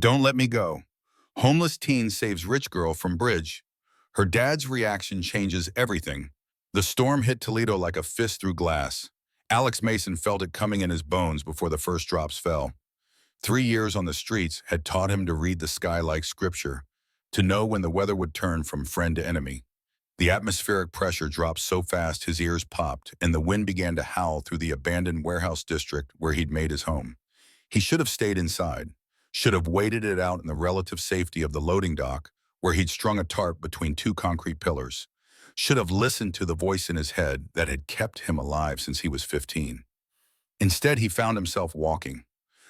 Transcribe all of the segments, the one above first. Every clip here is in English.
Don't let me go. Homeless teen saves rich girl from bridge. Her dad's reaction changes everything. The storm hit Toledo like a fist through glass. Alex Mason felt it coming in his bones before the first drops fell. 3 years on the streets had taught him to read the sky like scripture, to know when the weather would turn from friend to enemy. The atmospheric pressure dropped so fast his ears popped, and the wind began to howl through the abandoned warehouse district where he'd made his home. He should have stayed inside, should have waited it out in the relative safety of the loading dock, where he'd strung a tarp between two concrete pillars, should have listened to the voice in his head that had kept him alive since he was 15. Instead, he found himself walking.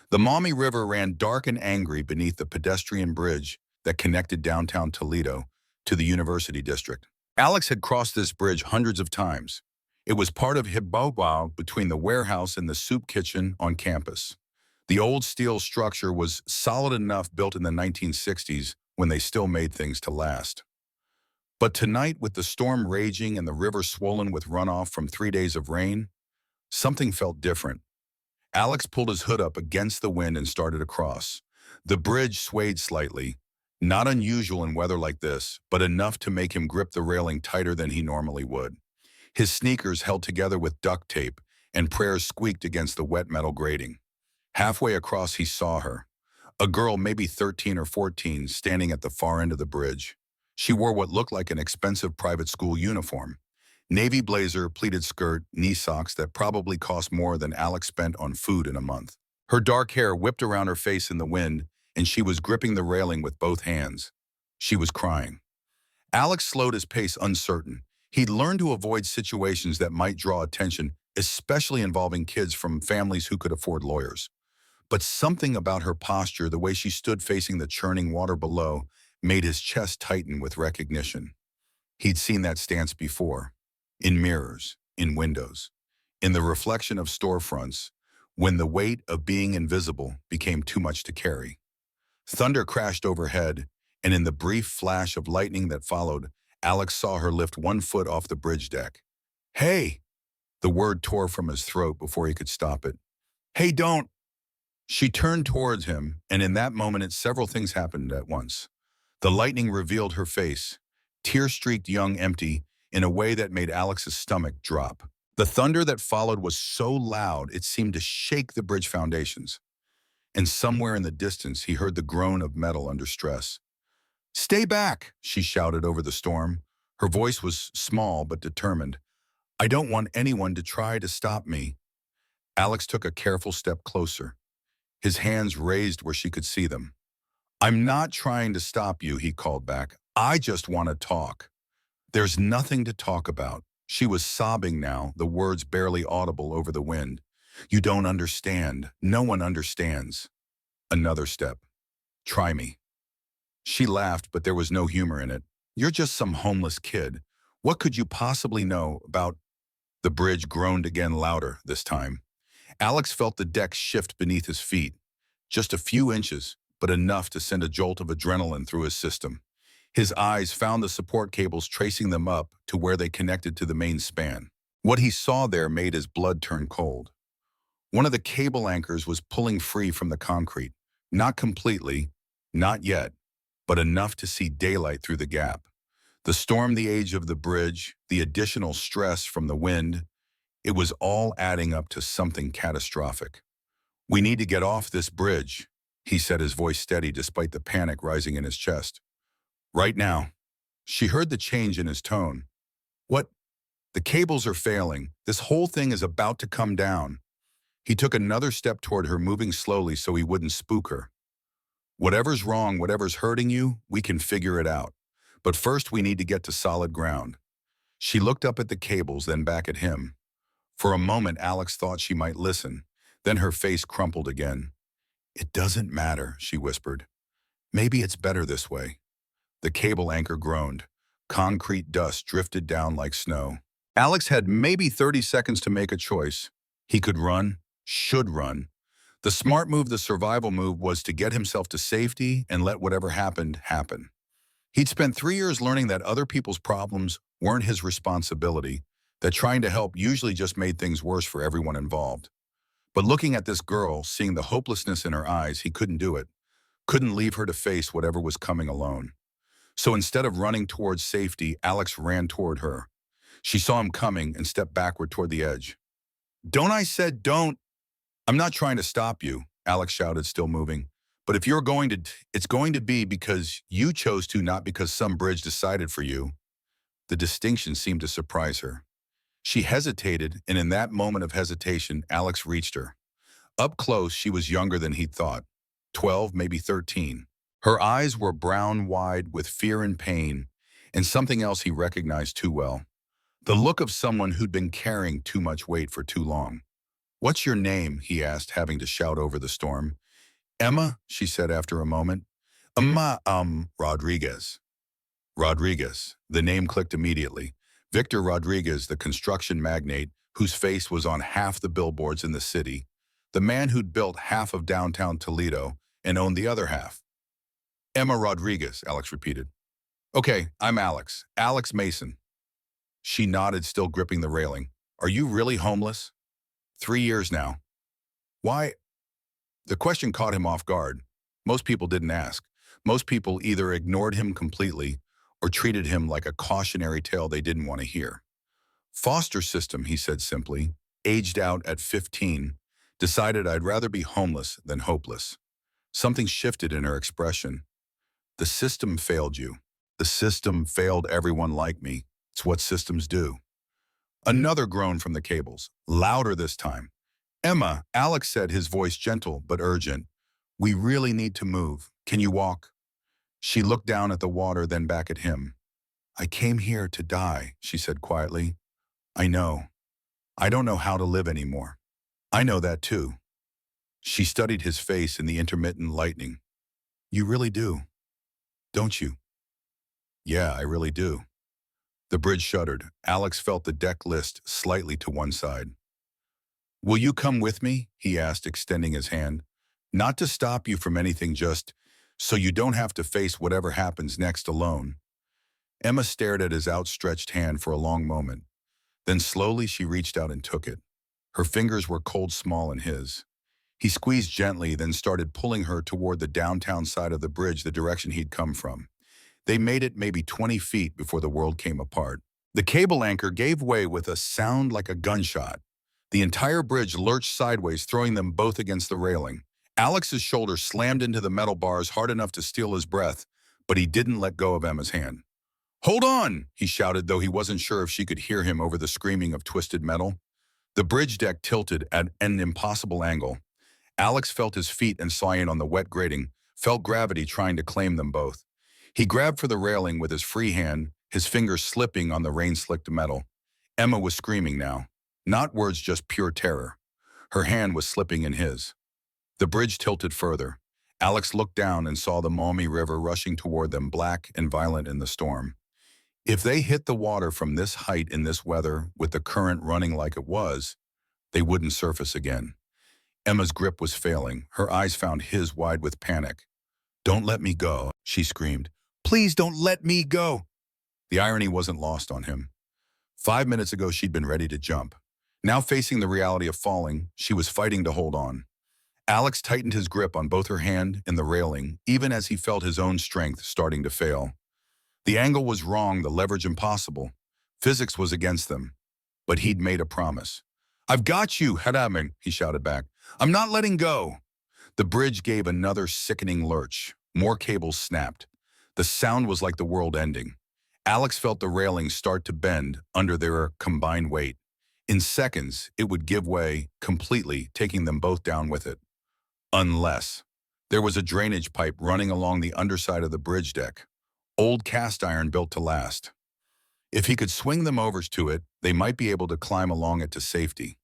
The Maumee River ran dark and angry beneath the pedestrian bridge that connected downtown Toledo to the University District. Alex had crossed this bridge hundreds of times. It was part of Hibbobow between the warehouse and the soup kitchen on campus. The old steel structure was solid enough, built in the 1960s when they still made things to last. But tonight, with the storm raging and the river swollen with runoff from 3 days of rain, something felt different. Alex pulled his hood up against the wind and started across. The bridge swayed slightly, not unusual in weather like this, but enough to make him grip the railing tighter than he normally would. His sneakers held together with duct tape, and prayers squeaked against the wet metal grating. Halfway across, he saw her, a girl maybe 13 or 14, standing at the far end of the bridge. She wore what looked like an expensive private school uniform. Navy blazer, pleated skirt, knee socks that probably cost more than Alex spent on food in a month. Her dark hair whipped around her face in the wind, and she was gripping the railing with both hands. She was crying. Alex slowed his pace, uncertain. He'd learned to avoid situations that might draw attention, especially involving kids from families who could afford lawyers. But something about her posture, the way she stood facing the churning water below, made his chest tighten with recognition. He'd seen that stance before, in mirrors, in windows, in the reflection of storefronts, when the weight of being invisible became too much to carry. Thunder crashed overhead, and in the brief flash of lightning that followed, Alex saw her lift one foot off the bridge deck. "Hey!" The word tore from his throat before he could stop it. "Hey, don't!" She turned towards him, and in that moment several things happened at once. The lightning revealed her face, tear-streaked, young, empty, in a way that made Alex's stomach drop. The thunder that followed was so loud it seemed to shake the bridge foundations. And somewhere in the distance, he heard the groan of metal under stress. "Stay back!" she shouted over the storm. Her voice was small but determined. "I don't want anyone to try to stop me." Alex took a careful step closer, his hands raised where she could see them. "I'm not trying to stop you," he called back. "I just want to talk." "There's nothing to talk about." She was sobbing now, the words barely audible over the wind. "You don't understand. No one understands." Another step. "Try me." She laughed, but there was no humor in it. "You're just some homeless kid. What could you possibly know about—" The bridge groaned again, louder this time. Alex felt the deck shift beneath his feet. Just a few inches, but enough to send a jolt of adrenaline through his system. His eyes found the support cables, tracing them up to where they connected to the main span. What he saw there made his blood turn cold. One of the cable anchors was pulling free from the concrete. Not completely, not yet, but enough to see daylight through the gap. The storm, the age of the bridge, the additional stress from the wind, it was all adding up to something catastrophic. "We need to get off this bridge," he said, his voice steady despite the panic rising in his chest. "Right now." She heard the change in his tone. "What? The cables are failing. This whole thing is about to come down." He took another step toward her, moving slowly so he wouldn't spook her. "Whatever's wrong, whatever's hurting you, we can figure it out. But first we need to get to solid ground." She looked up at the cables, then back at him. For a moment, Alex thought she might listen. Then her face crumpled again. "It doesn't matter," she whispered. "Maybe it's better this way." The cable anchor groaned. Concrete dust drifted down like snow. Alex had maybe 30 seconds to make a choice. He could run, should run. The smart move, the survival move, was to get himself to safety and let whatever happened happen. He'd spent 3 years learning that other people's problems weren't his responsibility, that trying to help usually just made things worse for everyone involved. But looking at this girl, seeing the hopelessness in her eyes, he couldn't do it. couldn't leave her to face whatever was coming alone. So instead of running towards safety, Alex ran toward her. She saw him coming and stepped backward toward the edge. Don't I said don't? I'm not trying to stop you, Alex shouted, still moving. But if you're going to, it's going to be because you chose to, not because some bridge decided for you. The distinction seemed to surprise her. She hesitated, and in that moment of hesitation, Alex reached her. Up close, she was younger than he'd thought. 12, maybe 13. Her eyes were brown-wide with fear and pain, and something else he recognized too well. The look of someone who'd been carrying too much weight for too long. "What's your name?" he asked, having to shout over the storm. "Emma," she said after a moment. Rodriguez." Rodriguez. The name clicked immediately. Victor Rodriguez, the construction magnate, whose face was on half the billboards in the city. The man who'd built half of downtown Toledo and owned the other half. "Emma Rodriguez," Alex repeated. "Okay, I'm Alex. Alex Mason." She nodded, still gripping the railing. "Are you really homeless?" 3 years now." "Why?" The question caught him off guard. Most people didn't ask. Most people either ignored him completely or treated him like a cautionary tale they didn't want to hear. "Foster system," he said simply. "Aged out at 15. Decided I'd rather be homeless than hopeless." Something shifted in her expression. "The system failed you. The system failed everyone like me. It's what systems do." Another groan from the cables, louder this time. "Emma," Alex said, his voice gentle but urgent. "We really need to move. Can you walk?" She looked down at the water, then back at him. "I came here to die," she said quietly. "I know. I don't know how to live anymore." "I know that too." She studied his face in the intermittent lightning. "You really do, don't you?" "Yeah, I really do." The bridge shuddered. Alex felt the deck list slightly to one side. "Will you come with me?" he asked, extending his hand. "Not to stop you from anything, just so you don't have to face whatever happens next alone." Emma stared at his outstretched hand for a long moment. Then slowly she reached out and took it. Her fingers were cold small in his. He squeezed gently, then started pulling her toward the downtown side of the bridge, the direction he'd come from. They made it maybe 20 feet before the world came apart. The cable anchor gave way with a sound like a gunshot. The entire bridge lurched sideways, throwing them both against the railing. Alex's shoulder slammed into the metal bars hard enough to steal his breath, but he didn't let go of Emma's hand. "Hold on!" he shouted, though he wasn't sure if she could hear him over the screaming of twisted metal. The bridge deck tilted at an impossible angle. Alex felt his feet enslimed on the wet grating, felt gravity trying to claim them both. He grabbed for the railing with his free hand, his fingers slipping on the rain-slicked metal. Emma was screaming now. Not words, just pure terror. Her hand was slipping in his. The bridge tilted further. Alex looked down and saw the Maumee River rushing toward them, black and violent in the storm. If they hit the water from this height in this weather, with the current running like it was, they wouldn't surface again. Emma's grip was failing. Her eyes found his wide with panic. "Don't let me go," she screamed. "Please don't let me go." The irony wasn't lost on him. 5 minutes ago, she'd been ready to jump. Now facing the reality of falling, she was fighting to hold on. Alex tightened his grip on both her hand and the railing, even as he felt his own strength starting to fail. The angle was wrong, the leverage impossible. Physics was against them. But he'd made a promise. "I've got you, Hadamin," he shouted back. "I'm not letting go." The bridge gave another sickening lurch. More cables snapped. The sound was like the world ending. Alex felt the railing start to bend under their combined weight. In seconds, it would give way completely, taking them both down with it. Unless there was a drainage pipe running along the underside of the bridge deck. Old cast iron built to last. If he could swing them over to it, they might be able to climb along it to safety.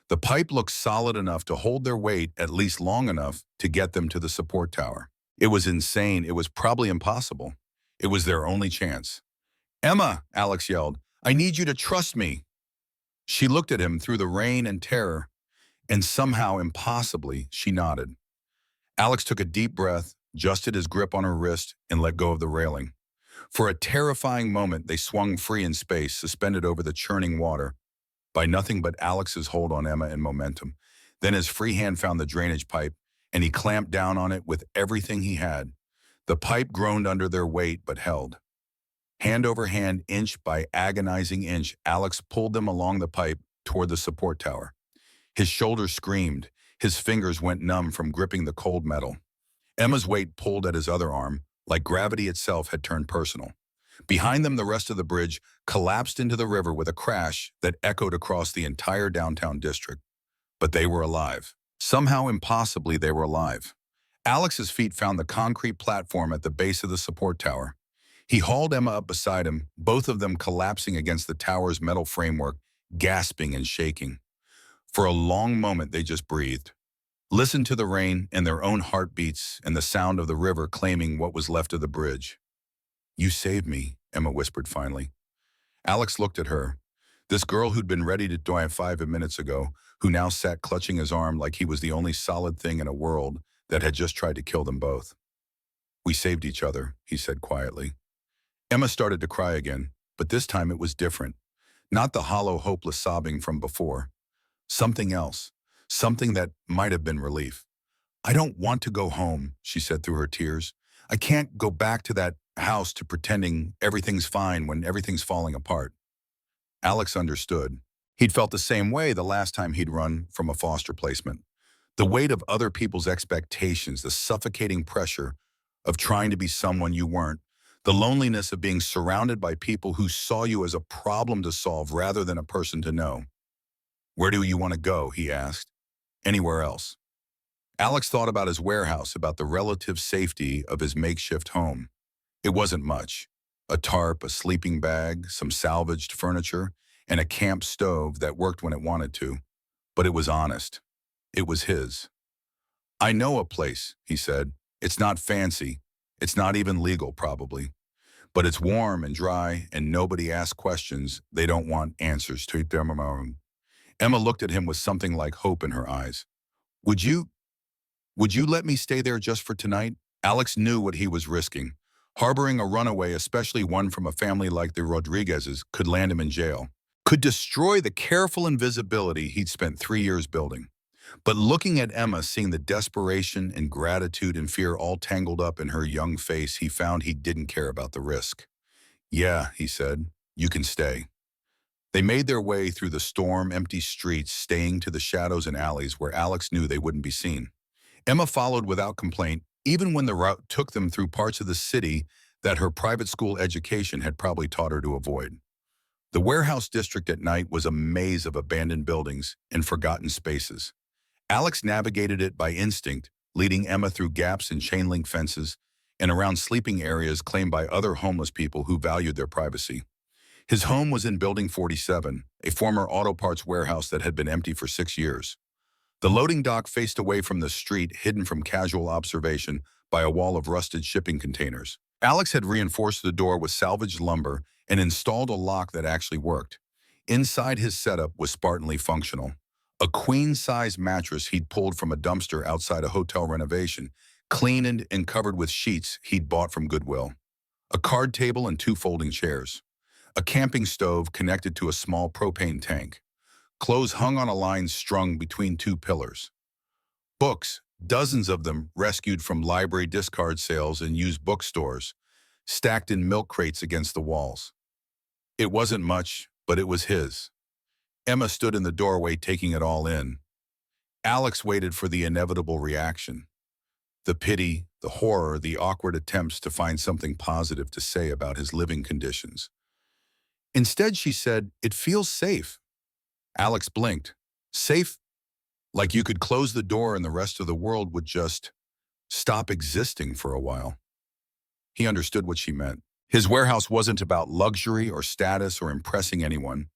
The pipe looked solid enough to hold their weight, at least long enough to get them to the support tower. It was insane. It was probably impossible. It was their only chance. "Emma," Alex yelled, "I need you to trust me." She looked at him through the rain and terror, and somehow, impossibly, she nodded. Alex took a deep breath, adjusted his grip on her wrist, and let go of the railing. For a terrifying moment, they swung free in space, suspended over the churning water, by nothing but Alex's hold on Emma and momentum. Then his free hand found the drainage pipe, and he clamped down on it with everything he had. The pipe groaned under their weight but held. Hand over hand, inch by agonizing inch, Alex pulled them along the pipe toward the support tower. His shoulders screamed. His fingers went numb from gripping the cold metal. Emma's weight pulled at his other arm, like gravity itself had turned personal. Behind them, the rest of the bridge collapsed into the river with a crash that echoed across the entire downtown district. But they were alive. Somehow, impossibly, they were alive. Alex's feet found the concrete platform at the base of the support tower. He hauled Emma up beside him, both of them collapsing against the tower's metal framework, gasping and shaking. For a long moment, they just breathed. Listened to the rain and their own heartbeats and the sound of the river claiming what was left of the bridge. "You saved me," Emma whispered finally. Alex looked at her, this girl who'd been ready to die 5 minutes ago, who now sat clutching his arm like he was the only solid thing in a world that had just tried to kill them both. "We saved each other," he said quietly. Emma started to cry again, but this time it was different. Not the hollow, hopeless sobbing from before. Something else. Something that might have been relief. "I don't want to go home," she said through her tears. "I can't go back to that house to pretending everything's fine when everything's falling apart." Alex understood. He'd felt the same way the last time he'd run from a foster placement. The weight of other people's expectations, the suffocating pressure of trying to be someone you weren't, the loneliness of being surrounded by people who saw you as a problem to solve rather than a person to know. "Where do you want to go?" he asked. "Anywhere else." Alex thought about his warehouse, about the relative safety of his makeshift home. It wasn't much. A tarp, a sleeping bag, some salvaged furniture, and a camp stove that worked when it wanted to. But it was honest. It was his. "I know a place," he said. "It's not fancy. It's not even legal, probably. But it's warm and dry, and nobody asks questions they don't want answers to." Emma looked at him with something like hope in her eyes. Would you let me stay there just for tonight?" Alex knew what he was risking. Harboring a runaway, especially one from a family like the Rodriguezes, could land him in jail. Could destroy the careful invisibility he'd spent 3 years building. But looking at Emma, seeing the desperation and gratitude and fear all tangled up in her young face, he found he didn't care about the risk. "Yeah," he said, "you can stay." They made their way through the storm-empty streets, staying to the shadows and alleys where Alex knew they wouldn't be seen. Emma followed without complaint, even when the route took them through parts of the city that her private school education had probably taught her to avoid. The warehouse district at night was a maze of abandoned buildings and forgotten spaces. Alex navigated it by instinct, leading Emma through gaps in chain-link fences and around sleeping areas claimed by other homeless people who valued their privacy. His home was in Building 47, a former auto parts warehouse that had been empty for 6 years. The loading dock faced away from the street, hidden from casual observation by a wall of rusted shipping containers. Alex had reinforced the door with salvaged lumber and installed a lock that actually worked. Inside, his setup was Spartanly functional. A queen-size mattress he'd pulled from a dumpster outside a hotel renovation, cleaned and covered with sheets he'd bought from Goodwill. A card table and 2 folding chairs. A camping stove connected to a small propane tank. Clothes hung on a line strung between 2 pillars. Books, dozens of them rescued from library discard sales and used bookstores, stacked in milk crates against the walls. It wasn't much, but it was his. Emma stood in the doorway taking it all in. Alex waited for the inevitable reaction. The pity, the horror, the awkward attempts to find something positive to say about his living conditions. Instead, she said, "It feels safe." Alex blinked. "Safe? Like you could close the door and the rest of the world would just stop existing for a while." He understood what she meant. His warehouse wasn't about luxury or status or impressing anyone.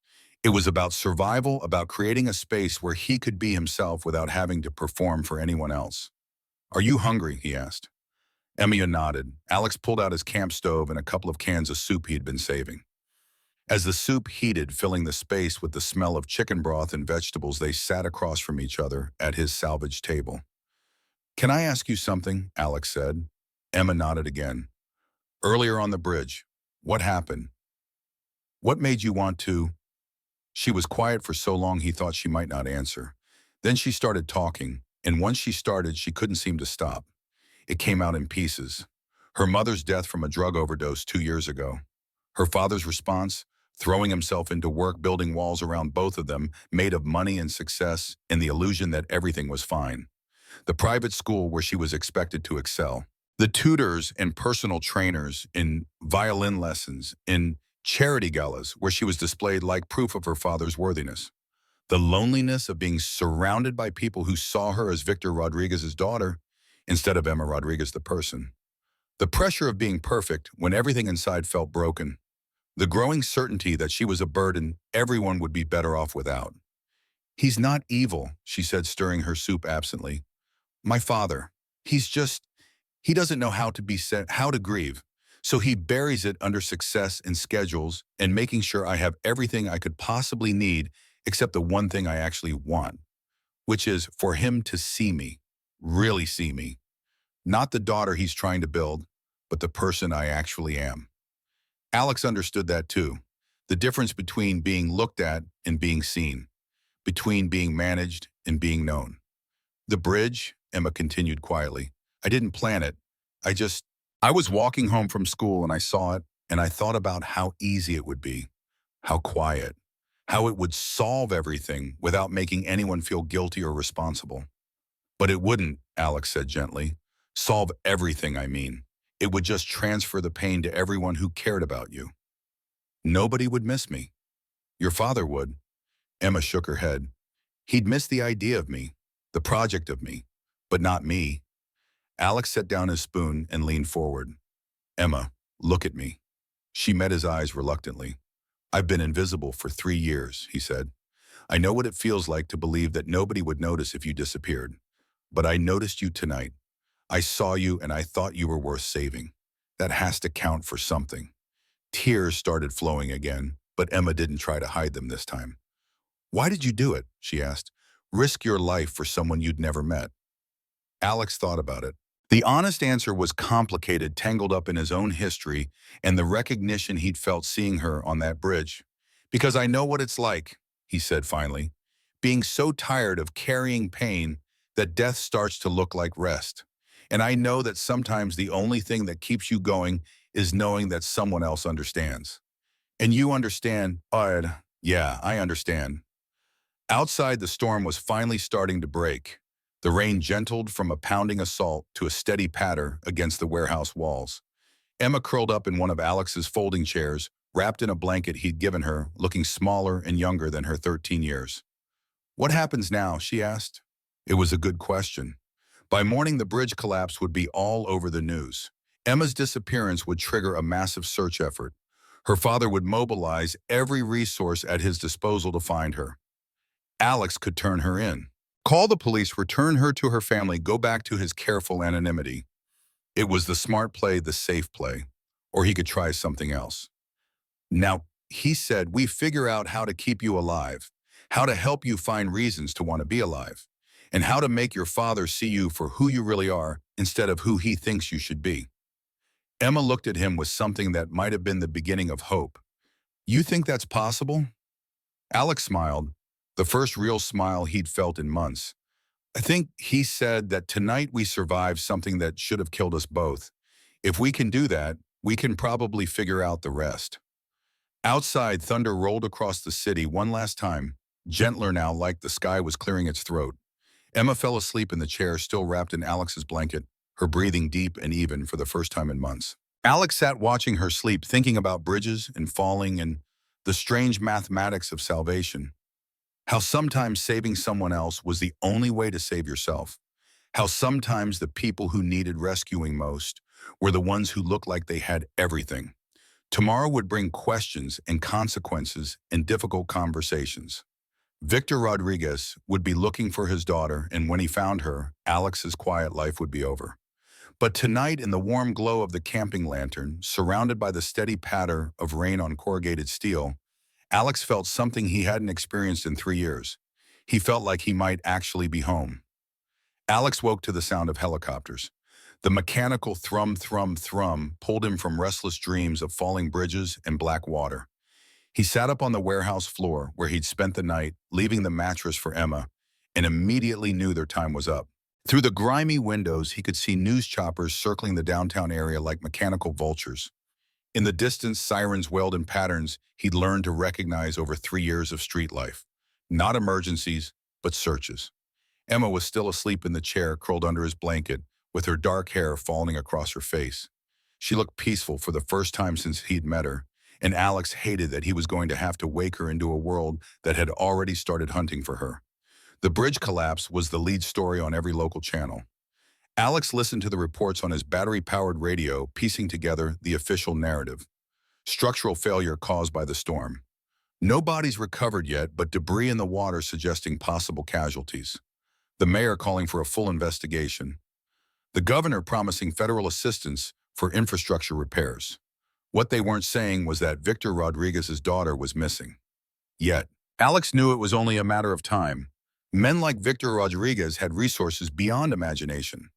It was about survival, about creating a space where he could be himself without having to perform for anyone else. "Are you hungry?" he asked. Emma nodded. Alex pulled out his camp stove and a couple of cans of soup he'd been saving. As the soup heated, filling the space with the smell of chicken broth and vegetables, they sat across from each other at his salvage table. "Can I ask you something?" Alex said. Emma nodded again. "Earlier on the bridge, what happened? What made you want to—" She was quiet for so long he thought she might not answer. Then she started talking, And once she started, she couldn't seem to stop. It came out in pieces. Her mother's death from a drug overdose 2 years ago. Her father's response, throwing himself into work building walls around both of them, made of money and success and the illusion that everything was fine. The private school where she was expected to excel. The tutors and personal trainers in violin lessons, in charity galas where she was displayed like proof of her father's worthiness. The loneliness of being surrounded by people who saw her as Victor Rodriguez's daughter instead of Emma Rodriguez the person. The pressure of being perfect when everything inside felt broken. The growing certainty that she was a burden everyone would be better off without. "He's not evil," she said, stirring her soup absently. "My father. He doesn't know how to grieve. So he buries it under success and schedules and making sure I have everything I could possibly need except the one thing I actually want, which is for him to see me, really see me. Not the daughter he's trying to build, but the person I actually am." Alex understood that too. The difference between being looked at and being seen, between being managed and being known. "The bridge," Emma continued quietly. "I didn't plan it. I was walking home from school and I saw it and I thought about how easy it would be, how quiet, how it would solve everything without making anyone feel guilty or responsible. But it wouldn't," Alex said gently. "Solve everything, I mean. It would just transfer the pain to everyone who cared about you. Nobody would miss me. Your father would." Emma shook her head. "He'd miss the idea of me, the project of me, but not me." Alex set down his spoon and leaned forward. "Emma, look at me." She met his eyes reluctantly. "I've been invisible for 3 years," he said. "I know what it feels like to believe that nobody would notice if you disappeared. But I noticed you tonight. I saw you and I thought you were worth saving. That has to count for something." Tears started flowing again, but Emma didn't try to hide them this time. "Why did you do it?" she asked. "Risk your life for someone you'd never met?" Alex thought about it. The honest answer was complicated, tangled up in his own history and the recognition he'd felt seeing her on that bridge. "Because I know what it's like," he said finally, "being so tired of carrying pain that death starts to look like rest. And I know that sometimes the only thing that keeps you going is knowing that someone else understands. And you understand, Ed. Yeah, I understand." Outside, the storm was finally starting to break. The rain gentled from a pounding assault to a steady patter against the warehouse walls. Emma curled up in one of Alex's folding chairs, wrapped in a blanket he'd given her, looking smaller and younger than her 13 years. "What happens now?" she asked. It was a good question. By morning, the bridge collapse would be all over the news. Emma's disappearance would trigger a massive search effort. Her father would mobilize every resource at his disposal to find her. Alex could turn her in. Call the police, return her to her family, go back to his careful anonymity. It was the smart play, the safe play. Or he could try something else. Now, he said, "We figure out how to keep you alive, how to help you find reasons to want to be alive, and how to make your father see you for who you really are instead of who he thinks you should be." Emma looked at him with something that might have been the beginning of hope. "You think that's possible?" Alex smiled, the first real smile he'd felt in months. "I think," he said, "that tonight we survived something that should have killed us both. If we can do that, we can probably figure out the rest." Outside, thunder rolled across the city one last time, gentler now, like the sky was clearing its throat. Emma fell asleep in the chair, still wrapped in Alex's blanket, her breathing deep and even for the first time in months. Alex sat watching her sleep, thinking about bridges and falling and the strange mathematics of salvation. How sometimes saving someone else was the only way to save yourself. How sometimes the people who needed rescuing most were the ones who looked like they had everything. Tomorrow would bring questions and consequences and difficult conversations. Victor Rodriguez would be looking for his daughter, and when he found her, Alex's quiet life would be over. But tonight, in the warm glow of the camping lantern, surrounded by the steady patter of rain on corrugated steel, Alex felt something he hadn't experienced in 3 years. He felt like he might actually be home. Alex woke to the sound of helicopters. The mechanical thrum, thrum, thrum pulled him from restless dreams of falling bridges and black water. He sat up on the warehouse floor where he'd spent the night, leaving the mattress for Emma, and immediately knew their time was up. Through the grimy windows, he could see news choppers circling the downtown area like mechanical vultures. In the distance, sirens wailed in patterns he'd learned to recognize over 3 years of street life. Not emergencies, but searches. Emma was still asleep in the chair, curled under his blanket, with her dark hair falling across her face. She looked peaceful for the first time since he'd met her, and Alex hated that he was going to have to wake her into a world that had already started hunting for her. The bridge collapse was the lead story on every local channel. Alex listened to the reports on his battery-powered radio, piecing together the official narrative. Structural failure caused by the storm. No bodies recovered yet, but debris in the water suggesting possible casualties. The mayor calling for a full investigation. The governor promising federal assistance for infrastructure repairs. What they weren't saying was that Victor Rodriguez's daughter was missing. Yet, Alex knew it was only a matter of time. Men like Victor Rodriguez had resources beyond imagination.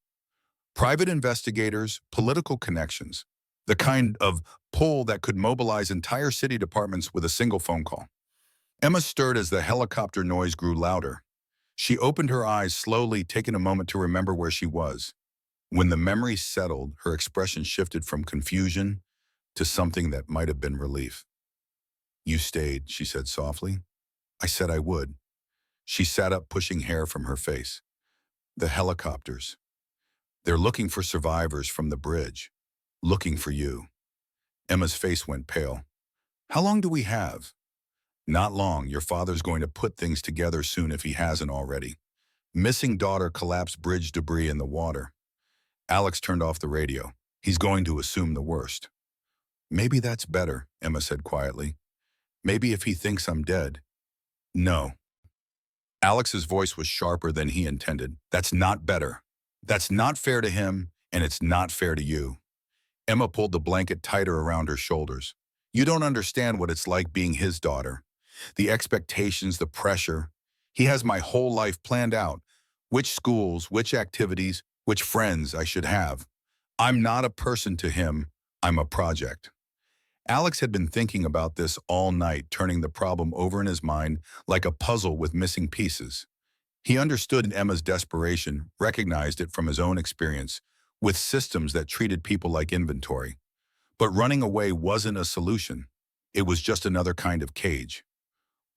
Private investigators, political connections, the kind of pull that could mobilize entire city departments with a single phone call. Emma stirred as the helicopter noise grew louder. She opened her eyes slowly, taking a moment to remember where she was. When the memory settled, her expression shifted from confusion to something that might have been relief. "You stayed," she said softly. "I said I would." She sat up, pushing hair from her face. "The helicopters. They're looking for survivors from the bridge. Looking for you." Emma's face went pale. "How long do we have?" "Not long. Your father's going to put things together soon if he hasn't already." Missing daughter, collapsed bridge debris in the water. Alex turned off the radio. He's going to assume the worst. "Maybe that's better," Emma said quietly. "Maybe if he thinks I'm dead." "No." Alex's voice was sharper than he intended. "That's not better. That's not fair to him, and it's not fair to you." Emma pulled the blanket tighter around her shoulders. "You don't understand what it's like being his daughter. The expectations, the pressure. He has my whole life planned out. Which schools, which activities, which friends I should have. I'm not a person to him. I'm a project." Alex had been thinking about this all night, turning the problem over in his mind like a puzzle with missing pieces. He understood Emma's desperation, recognized it from his own experience, with systems that treated people like inventory. But running away wasn't a solution. It was just another kind of cage.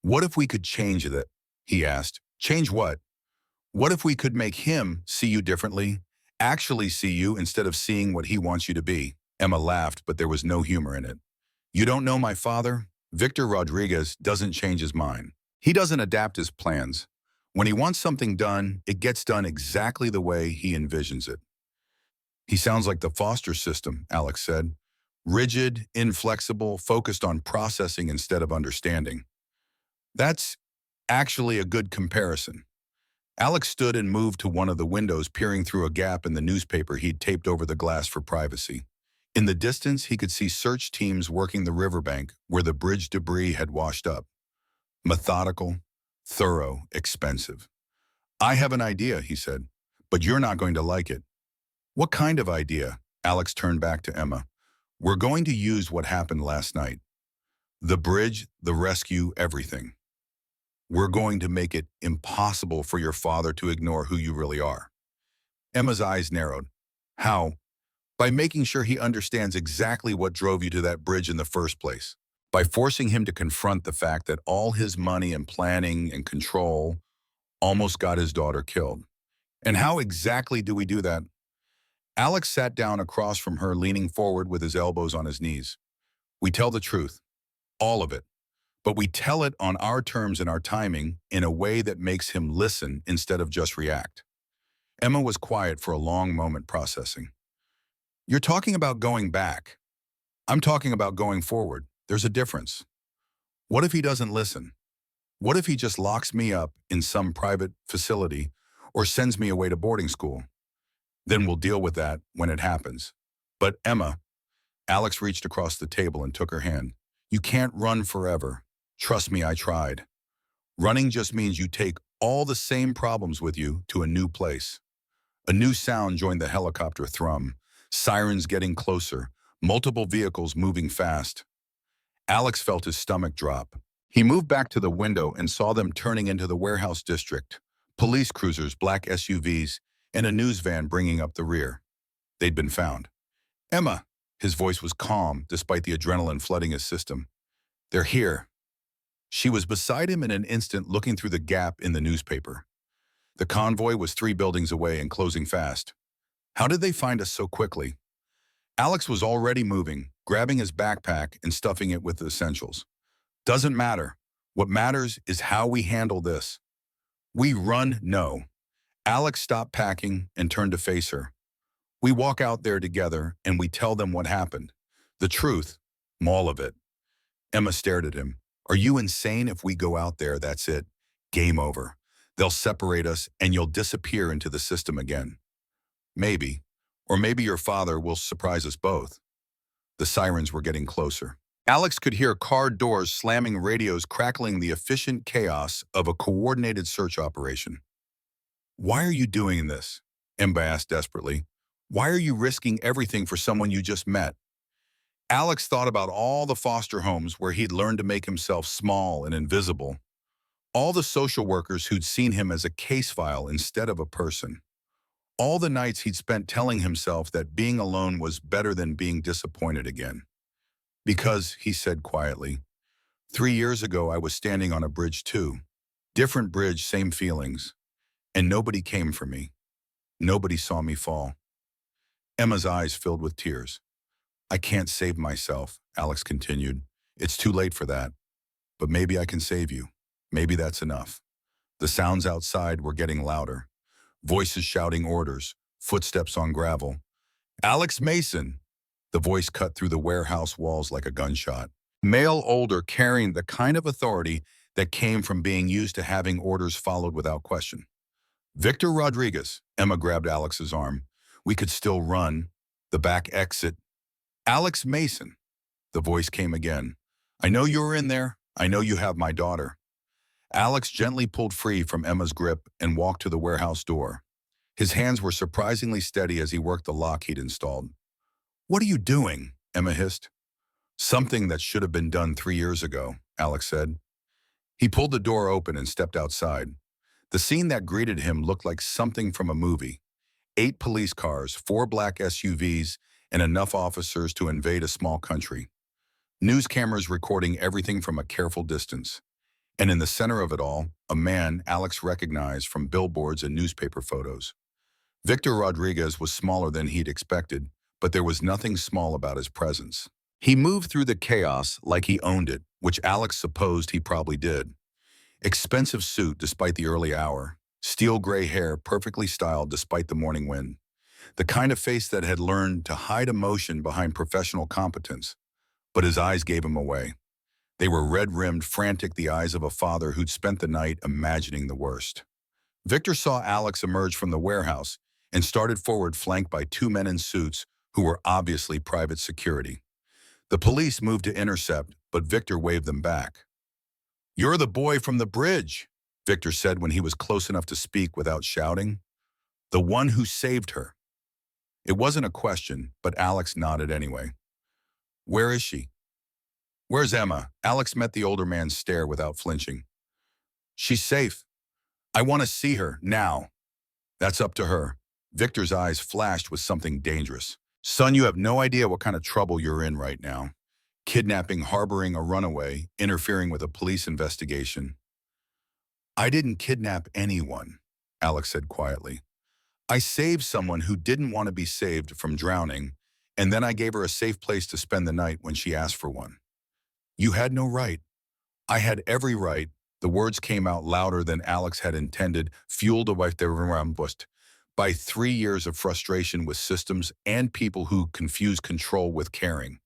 "What if we could change that?" he asked. "Change what?" "What if we could make him see you differently? Actually see you instead of seeing what he wants you to be?" Emma laughed, but there was no humor in it. "You don't know my father? Victor Rodriguez doesn't change his mind. He doesn't adapt his plans. When he wants something done, it gets done exactly the way he envisions it." "He sounds like the foster system," Alex said. "Rigid, inflexible, focused on processing instead of understanding." "That's actually a good comparison." Alex stood and moved to one of the windows, peering through a gap in the newspaper he'd taped over the glass for privacy. In the distance, he could see search teams working the riverbank where the bridge debris had washed up. Methodical, thorough, expensive. "I have an idea," he said, "but you're not going to like it." "What kind of idea?" Alex turned back to Emma. "We're going to use what happened last night. The bridge, the rescue, everything. We're going to make it impossible for your father to ignore who you really are." Emma's eyes narrowed. "How?" "By making sure he understands exactly what drove you to that bridge in the first place. By forcing him to confront the fact that all his money and planning and control almost got his daughter killed." "And how exactly do we do that?" Alex sat down across from her, leaning forward with his elbows on his knees. "We tell the truth. All of it. But we tell it on our terms and our timing in a way that makes him listen instead of just react." Emma was quiet for a long moment, processing. "You're talking about going back. I'm talking about going forward. There's a difference. What if he doesn't listen? What if he just locks me up in some private facility or sends me away to boarding school? Then we'll deal with that when it happens." "But Emma," Alex reached across the table and took her hand. "You can't run forever. Trust me, I tried. Running just means you take all the same problems with you to a new place." A new sound joined the helicopter thrum, sirens getting closer, multiple vehicles moving fast. Alex felt his stomach drop. He moved back to the window and saw them turning into the warehouse district. Police cruisers, black SUVs, and a news van bringing up the rear. They'd been found. Emma, his voice was calm despite the adrenaline flooding his system. They're here. She was beside him in an instant, looking through the gap in the newspaper. The convoy was 3 buildings away and closing fast. How did they find us so quickly? Alex was already moving, grabbing his backpack and stuffing it with the essentials. Doesn't matter. What matters is how we handle this. We run, no. Alex stopped packing and turned to face her. We walk out there together and we tell them what happened. The truth, all of it. Emma stared at him. Are you insane? If we go out there, that's it. Game over. They'll separate us and you'll disappear into the system again. Maybe. Or maybe your father will surprise us both. The sirens were getting closer. Alex could hear car doors slamming, radios crackling, the efficient chaos of a coordinated search operation. Why are you doing this? Emma asked desperately. Why are you risking everything for someone you just met? Alex thought about all the foster homes where he'd learned to make himself small and invisible. All the social workers who'd seen him as a case file instead of a person. All the nights he'd spent telling himself that being alone was better than being disappointed again. Because, he said quietly, 3 years ago I was standing on a bridge too. Different bridge, same feelings. And nobody came for me. Nobody saw me fall. Emma's eyes filled with tears. I can't save myself, Alex continued. It's too late for that. But maybe I can save you. Maybe that's enough. The sounds outside were getting louder. Voices shouting orders, footsteps on gravel. Alex Mason! The voice cut through the warehouse walls like a gunshot. Male, older, carrying the kind of authority that came from being used to having orders followed without question. Victor Rodriguez, Emma grabbed Alex's arm. We could still run. The back exit. Alex Mason. The voice came again. I know you're in there. I know you have my daughter. Alex gently pulled free from Emma's grip and walked to the warehouse door. His hands were surprisingly steady as he worked the lock he'd installed. What are you doing? Emma hissed. Something that should have been done 3 years ago, Alex said. He pulled the door open and stepped outside. The scene that greeted him looked like something from a movie. 8 police cars, 4 black SUVs, and enough officers to invade a small country. News cameras recording everything from a careful distance. And in the center of it all, a man Alex recognized from billboards and newspaper photos. Victor Rodriguez was smaller than he'd expected, but there was nothing small about his presence. He moved through the chaos like he owned it, which Alex supposed he probably did. Expensive suit despite the early hour, steel gray hair perfectly styled despite the morning wind. The kind of face that had learned to hide emotion behind professional competence. But his eyes gave him away. They were red-rimmed, frantic, the eyes of a father who'd spent the night imagining the worst. Victor saw Alex emerge from the warehouse and started forward, flanked by 2 men in suits who were obviously private security. The police moved to intercept, but Victor waved them back. You're the boy from the bridge, Victor said when he was close enough to speak without shouting. The one who saved her. It wasn't a question, but Alex nodded anyway. Where is she? Where's Emma? Alex met the older man's stare without flinching. She's safe. I want to see her, now. That's up to her. Victor's eyes flashed with something dangerous. Son, you have no idea what kind of trouble you're in right now. Kidnapping, harboring a runaway, interfering with a police investigation. I didn't kidnap anyone, Alex said quietly. I saved someone who didn't want to be saved from drowning, and then I gave her a safe place to spend the night when she asked for one. You had no right. I had every right. The words came out louder than Alex had intended, fueled by 3 years of frustration with systems and people who confuse control with caring.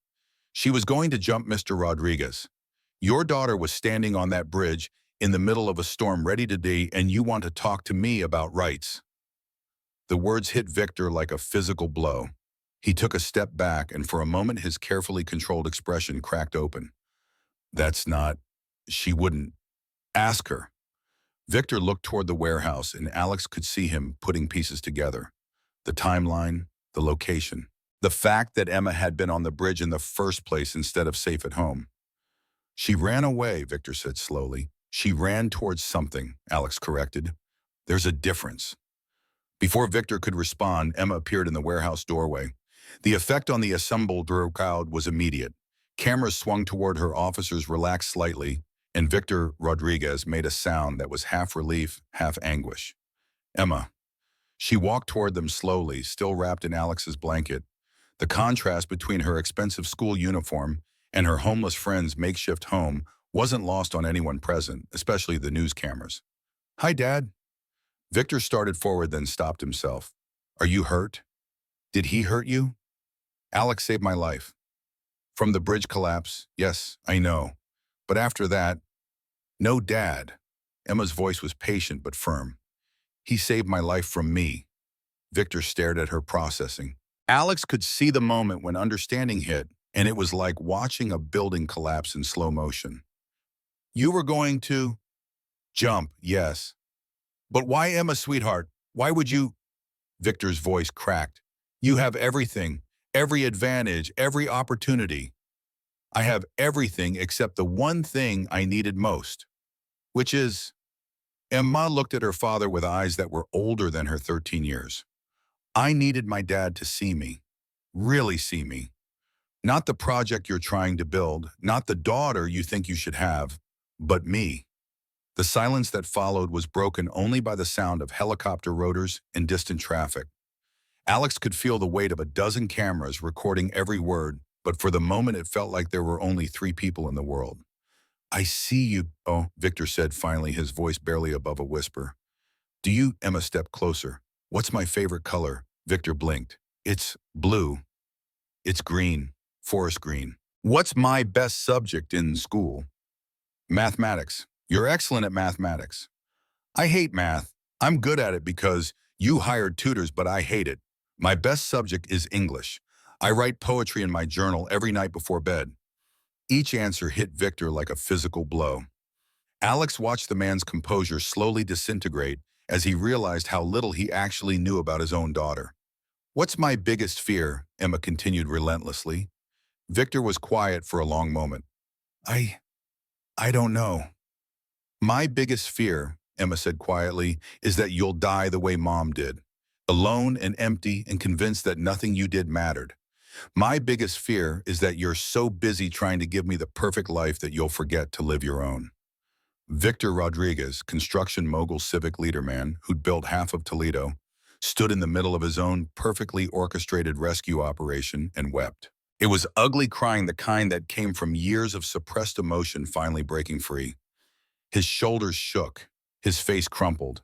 She was going to jump Mr. Rodriguez. Your daughter was standing on that bridge in the middle of a storm ready to die, and you want to talk to me about rights. The words hit Victor like a physical blow. He took a step back, and for a moment his carefully controlled expression cracked open. That's not... She wouldn't. Ask her. Victor looked toward the warehouse, and Alex could see him putting pieces together. The timeline, the location, the fact that Emma had been on the bridge in the first place instead of safe at home. She ran away, Victor said slowly. She ran towards something, Alex corrected. There's a difference. Before Victor could respond, Emma appeared in the warehouse doorway. The effect on the assembled crowd was immediate. Cameras swung toward her, officers relaxed slightly, and Victor Rodriguez made a sound that was half relief, half anguish. Emma. She walked toward them slowly, still wrapped in Alex's blanket. The contrast between her expensive school uniform and her homeless friend's makeshift home wasn't lost on anyone present, especially the news cameras. Hi, Dad. Victor started forward, then stopped himself. Are you hurt? Did he hurt you? Alex saved my life. From the bridge collapse, yes, I know. But after that, no, Dad. Emma's voice was patient but firm. He saved my life from me. Victor stared at her, processing. Alex could see the moment when understanding hit, and it was like watching a building collapse in slow motion. You were going to jump, yes. But why, Emma, sweetheart? Why would you? Victor's voice cracked. You have everything, every advantage, every opportunity. I have everything except the one thing I needed most, which is... Emma looked at her father with eyes that were older than her 13 years. I needed my dad to see me, really see me. Not the project you're trying to build, not the daughter you think you should have, but me. The silence that followed was broken only by the sound of helicopter rotors and distant traffic. Alex could feel the weight of a dozen cameras recording every word, but for the moment it felt like there were only 3 people in the world. I see you, oh, Victor said finally, his voice barely above a whisper. Do you? Emma stepped closer. What's my favorite color? Victor blinked. It's blue. It's green. Forest green. What's my best subject in school? Mathematics. You're excellent at mathematics. I hate math. I'm good at it because you hired tutors, but I hate it. My best subject is English. I write poetry in my journal every night before bed. Each answer hit Victor like a physical blow. Alex watched the man's composure slowly disintegrate as he realized how little he actually knew about his own daughter. What's my biggest fear? Emma continued relentlessly. Victor was quiet for a long moment. I don't know. My biggest fear, Emma said quietly, is that you'll die the way Mom did. Alone and empty and convinced that nothing you did mattered. My biggest fear is that you're so busy trying to give me the perfect life that you'll forget to live your own. Victor Rodriguez, construction mogul civic leader man who'd built half of Toledo, stood in the middle of his own perfectly orchestrated rescue operation and wept. It was ugly crying, the kind that came from years of suppressed emotion finally breaking free. His shoulders shook, his face crumpled.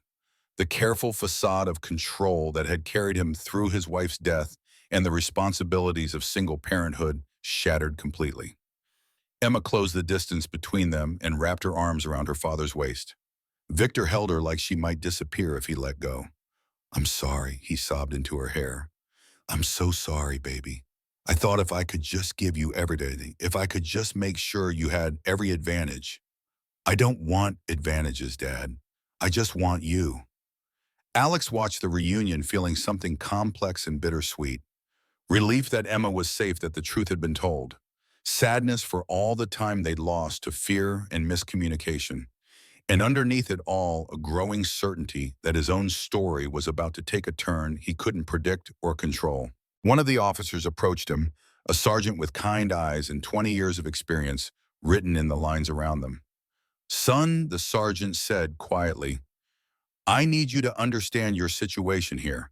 The careful facade of control that had carried him through his wife's death and the responsibilities of single parenthood shattered completely. Emma closed the distance between them and wrapped her arms around her father's waist. Victor held her like she might disappear if he let go. I'm sorry, he sobbed into her hair. I'm so sorry, baby. I thought if I could just give you everything, if I could just make sure you had every advantage. I don't want advantages, Dad. I just want you. Alex watched the reunion feeling something complex and bittersweet. Relief that Emma was safe, that the truth had been told. Sadness for all the time they'd lost to fear and miscommunication. And underneath it all, a growing certainty that his own story was about to take a turn he couldn't predict or control. One of the officers approached him, a sergeant with kind eyes and 20 years of experience written in the lines around them. Son, the sergeant said quietly, I need you to understand your situation here.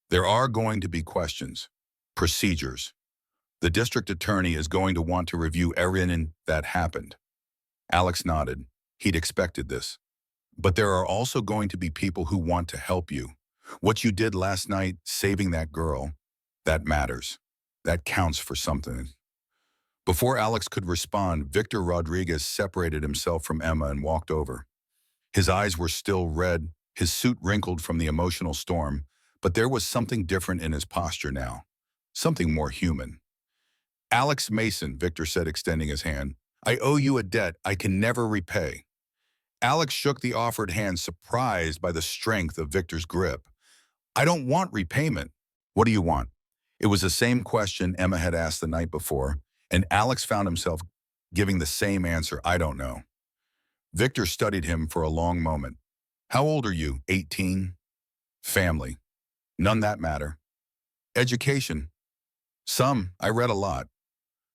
There are going to be questions, procedures. The district attorney is going to want to review everything that happened. Alex nodded. He'd expected this. But there are also going to be people who want to help you. What you did last night, saving that girl, that matters. That counts for something. Before Alex could respond, Victor Rodriguez separated himself from Emma and walked over. His eyes were still red, his suit wrinkled from the emotional storm, but there was something different in his posture now. Something more human. Alex Mason, Victor said, extending his hand. I owe you a debt I can never repay. Alex shook the offered hand, surprised by the strength of Victor's grip. I don't want repayment. What do you want? It was the same question Emma had asked the night before, and Alex found himself giving the same answer, I don't know. Victor studied him for a long moment. How old are you? 18? Family. None that matter. Education. Some. I read a lot.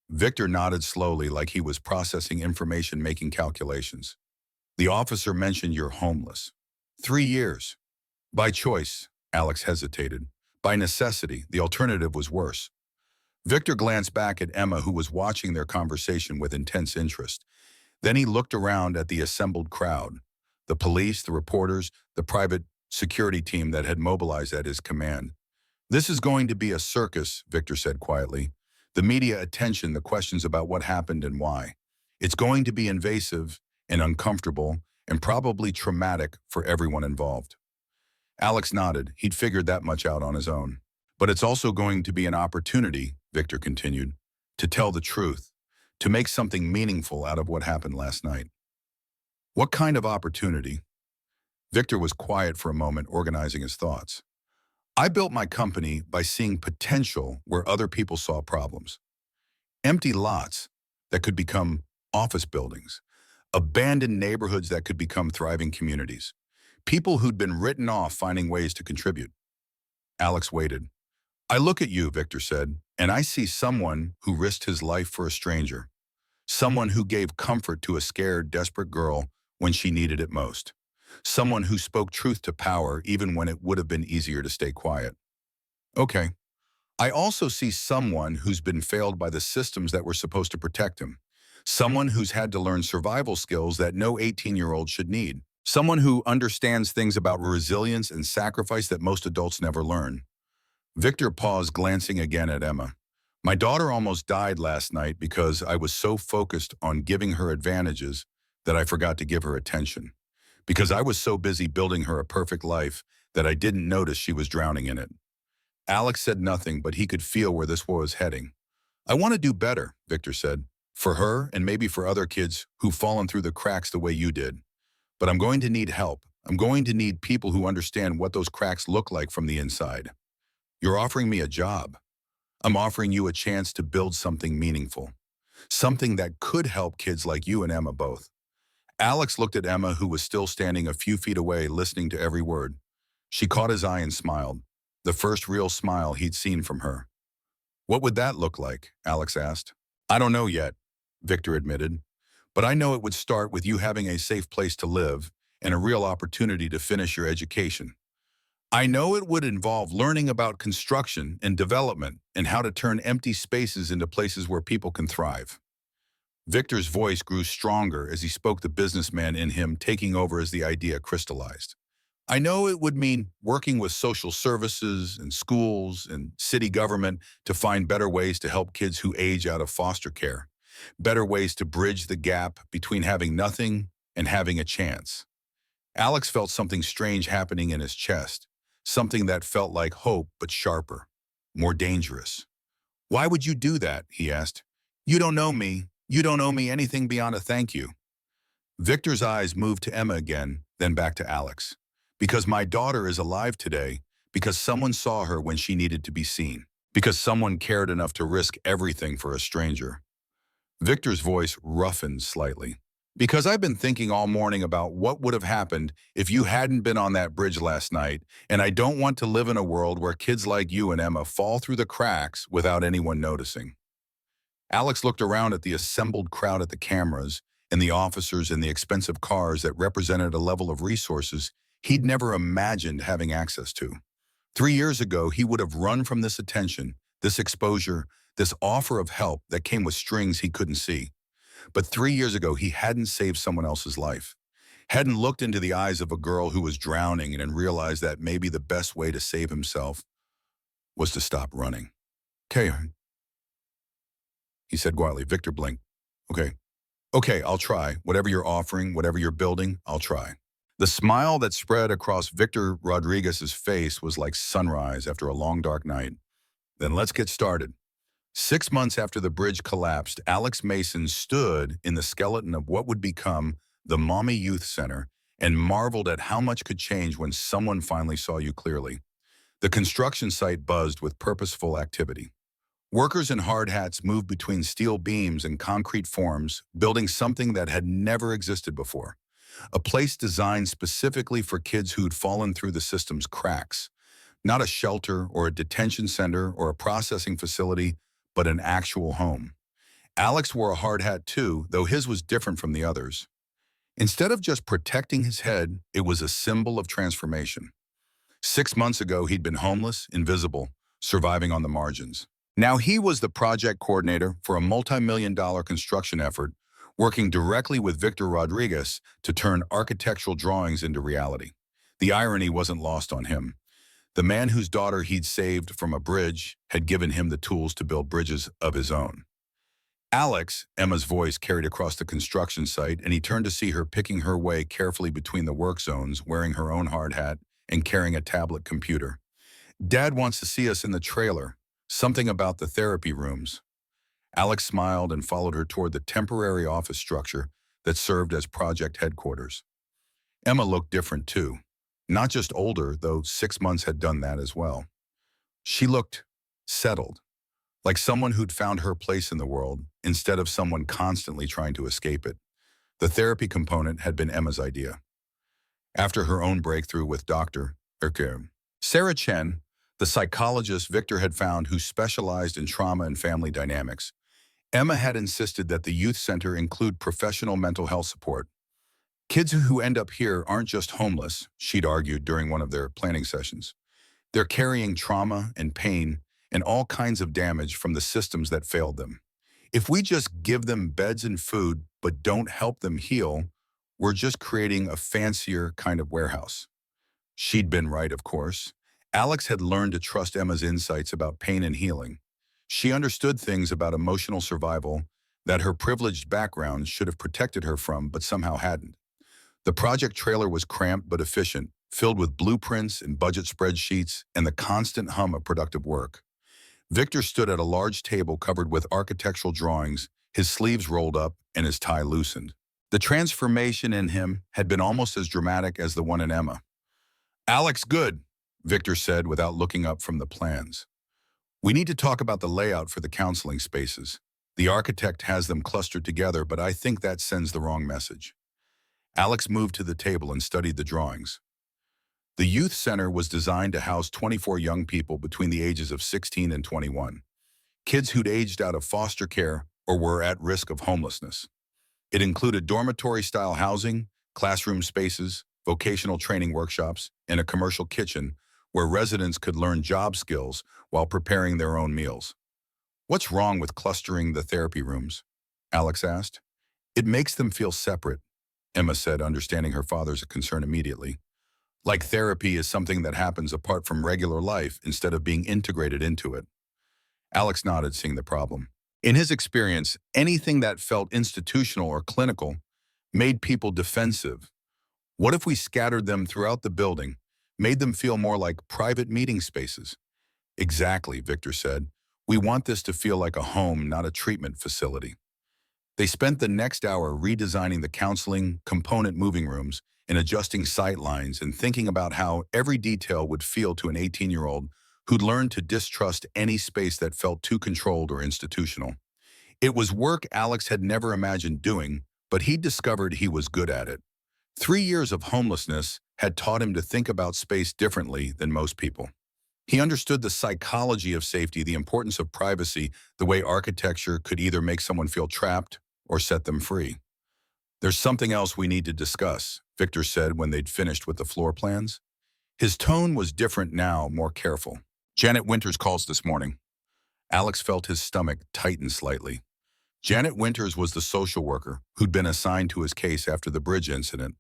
Victor nodded slowly like he was processing information, making calculations. The officer mentioned you're homeless. 3 years. By choice, Alex hesitated. By necessity, the alternative was worse. Victor glanced back at Emma, who was watching their conversation with intense interest. Then he looked around at the assembled crowd. The police, the reporters, the private security team that had mobilized at his command. This is going to be a circus, Victor said quietly. The media attention, the questions about what happened and why. It's going to be invasive and uncomfortable and probably traumatic for everyone involved. Alex nodded. He'd figured that much out on his own. But it's also going to be an opportunity, Victor continued, to tell the truth, to make something meaningful out of what happened last night. What kind of opportunity? Victor was quiet for a moment, organizing his thoughts. I built my company by seeing potential where other people saw problems. Empty lots that could become office buildings, abandoned neighborhoods that could become thriving communities, people who'd been written off finding ways to contribute. Alex waited. I look at you, Victor said, and I see someone who risked his life for a stranger, someone who gave comfort to a scared, desperate girl when she needed it most, someone who spoke truth to power even when it would have been easier to stay quiet. Okay. I also see someone who's been failed by the systems that were supposed to protect him, someone who's had to learn survival skills that no 18-year-old should need, someone who understands things about resilience and sacrifice that most adults never learn. Victor paused, glancing again at Emma. My daughter almost died last night because I was so focused on giving her advantages that I forgot to give her attention. Because I was so busy building her a perfect life that I didn't notice she was drowning in it. Alex said nothing, but he could feel where this was heading. I want to do better, Victor said, for her and maybe for other kids who've fallen through the cracks the way you did. But I'm going to need help. I'm going to need people who understand what those cracks look like from the inside. You're offering me a job. I'm offering you a chance to build something meaningful, something that could help kids like you and Emma both. Alex looked at Emma, who was still standing a few feet away, listening to every word. She caught his eye and smiled, the first real smile he'd seen from her. What would that look like? Alex asked. I don't know yet, Victor admitted, but I know it would start with you having a safe place to live and a real opportunity to finish your education. I know it would involve learning about construction and development and how to turn empty spaces into places where people can thrive. Victor's voice grew stronger as he spoke, the businessman in him taking over as the idea crystallized. I know it would mean working with social services and schools and city government to find better ways to help kids who age out of foster care, better ways to bridge the gap between having nothing and having a chance. Alex felt something strange happening in his chest, something that felt like hope but sharper, more dangerous. Why would you do that? He asked. You don't know me. You don't owe me anything beyond a thank you. Victor's eyes moved to Emma again, then back to Alex. Because my daughter is alive today, because someone saw her when she needed to be seen, because someone cared enough to risk everything for a stranger. Victor's voice roughened slightly. Because I've been thinking all morning about what would have happened if you hadn't been on that bridge last night, and I don't want to live in a world where kids like you and Emma fall through the cracks without anyone noticing. Alex looked around at the assembled crowd, at the cameras and the officers and the expensive cars that represented a level of resources he'd never imagined having access to. 3 years ago, he would have run from this attention, this exposure, this offer of help that came with strings he couldn't see. But 3 years ago, he hadn't saved someone else's life, hadn't looked into the eyes of a girl who was drowning and realized that maybe the best way to save himself was to stop running. Okay, he said quietly. Victor blinked. Okay, I'll try. Whatever you're offering, whatever you're building, I'll try. The smile that spread across Victor Rodriguez's face was like sunrise after a long, dark night. Then let's get started. 6 months after the bridge collapsed, Alex Mason stood in the skeleton of what would become the Mommy Youth Center and marveled at how much could change when someone finally saw you clearly. The construction site buzzed with purposeful activity. Workers in hard hats moved between steel beams and concrete forms, building something that had never existed before. A place designed specifically for kids who'd fallen through the system's cracks. Not a shelter or a detention center or a processing facility, but an actual home. Alex wore a hard hat too, though his was different from the others. Instead of just protecting his head, it was a symbol of transformation. 6 months ago, he'd been homeless, invisible, surviving on the margins. Now he was the project coordinator for a multi-million-dollar construction effort, working directly with Victor Rodriguez to turn architectural drawings into reality. The irony wasn't lost on him. The man whose daughter he'd saved from a bridge had given him the tools to build bridges of his own. Alex, Emma's voice carried across the construction site, and he turned to see her picking her way carefully between the work zones, wearing her own hard hat and carrying a tablet computer. Dad wants to see us in the trailer. Something about the therapy rooms. Alex smiled and followed her toward the temporary office structure that served as project headquarters. Emma looked different too. Not just older, though 6 months had done that as well. She looked settled, like someone who'd found her place in the world instead of someone constantly trying to escape it. The therapy component had been Emma's idea. After her own breakthrough with Dr. Sarah Chen, the psychologist Victor had found who specialized in trauma and family dynamics, Emma had insisted that the youth center include professional mental health support. Kids who end up here aren't just homeless, she'd argued during one of their planning sessions. They're carrying trauma and pain and all kinds of damage from the systems that failed them. If we just give them beds and food but don't help them heal, we're just creating a fancier kind of warehouse. She'd been right, of course. Alex had learned to trust Emma's insights about pain and healing. She understood things about emotional survival that her privileged background should have protected her from, but somehow hadn't. The project trailer was cramped but efficient, filled with blueprints and budget spreadsheets and the constant hum of productive work. Victor stood at a large table covered with architectural drawings, his sleeves rolled up and his tie loosened. The transformation in him had been almost as dramatic as the one in Emma. "Alex, good," Victor said without looking up from the plans. "We need to talk about the layout for the counseling spaces. The architect has them clustered together, but I think that sends the wrong message." Alex moved to the table and studied the drawings. The youth center was designed to house 24 young people between the ages of 16 and 21, kids who'd aged out of foster care or were at risk of homelessness. It included dormitory-style housing, classroom spaces, vocational training workshops, and a commercial kitchen where residents could learn job skills while preparing their own meals. "What's wrong with clustering the therapy rooms?" Alex asked. "It makes them feel separate," Emma said, understanding her father's concern immediately. "Like therapy is something that happens apart from regular life instead of being integrated into it." Alex nodded, seeing the problem. In his experience, anything that felt institutional or clinical made people defensive. What if we scattered them throughout the building, made them feel more like private meeting spaces? "Exactly," Victor said. "We want this to feel like a home, not a treatment facility." They spent the next hour redesigning the counseling component moving rooms and adjusting sight lines and thinking about how every detail would feel to an 18-year-old who'd learned to distrust any space that felt too controlled or institutional. It was work Alex had never imagined doing, but he discovered he was good at it. 3 years of homelessness had taught him to think about space differently than most people. He understood the psychology of safety, the importance of privacy, the way architecture could either make someone feel trapped or set them free. "There's something else we need to discuss," Victor said when they'd finished with the floor plans. His tone was different now, more careful. "Janet Winters calls this morning." Alex felt his stomach tighten slightly. Janet Winters was the social worker who'd been assigned to his case after the bridge incident.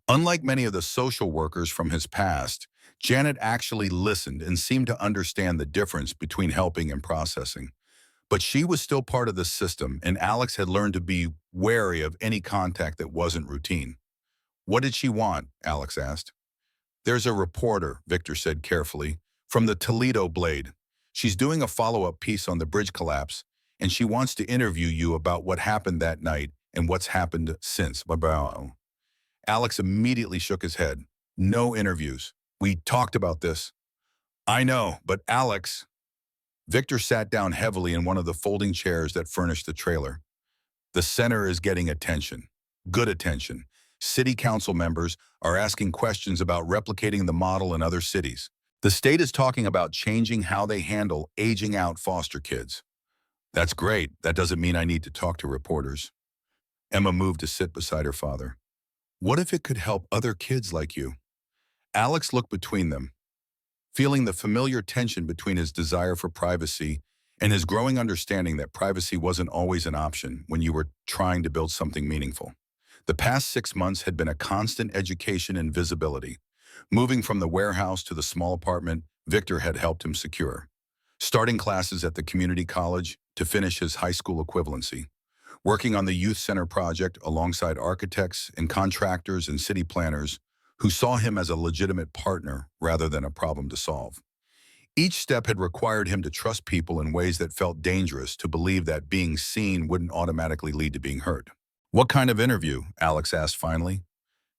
Unlike many of the social workers from his past, Janet actually listened and seemed to understand the difference between helping and processing. But she was still part of the system, and Alex had learned to be wary of any contact that wasn't routine. "What did she want?" Alex asked. "There's a reporter," Victor said carefully, "from the Toledo Blade. She's doing a follow-up piece on the bridge collapse, and she wants to interview you about what happened that night and what's happened since." Alex immediately shook his head. "No interviews. We talked about this." "I know, but Alex..." Victor sat down heavily in one of the folding chairs that furnished the trailer. "The center is getting attention. Good attention. City council members are asking questions about replicating the model in other cities. The state is talking about changing how they handle aging out foster kids. That's great. That doesn't mean I need to talk to reporters. Emma moved to sit beside her father. What if it could help other kids like you? Alex looked between them, feeling the familiar tension between his desire for privacy and his growing understanding that privacy wasn't always an option when you were trying to build something meaningful. The past 6 months had been a constant education and visibility. Moving from the warehouse to the small apartment Victor had helped him secure. Starting classes at the community college to finish his high school equivalency. Working on the youth center project alongside architects and contractors and city planners who saw him as a legitimate partner rather than a problem to solve. Each step had required him to trust people in ways that felt dangerous, to believe that being seen wouldn't automatically lead to being heard. What kind of interview? Alex asked finally.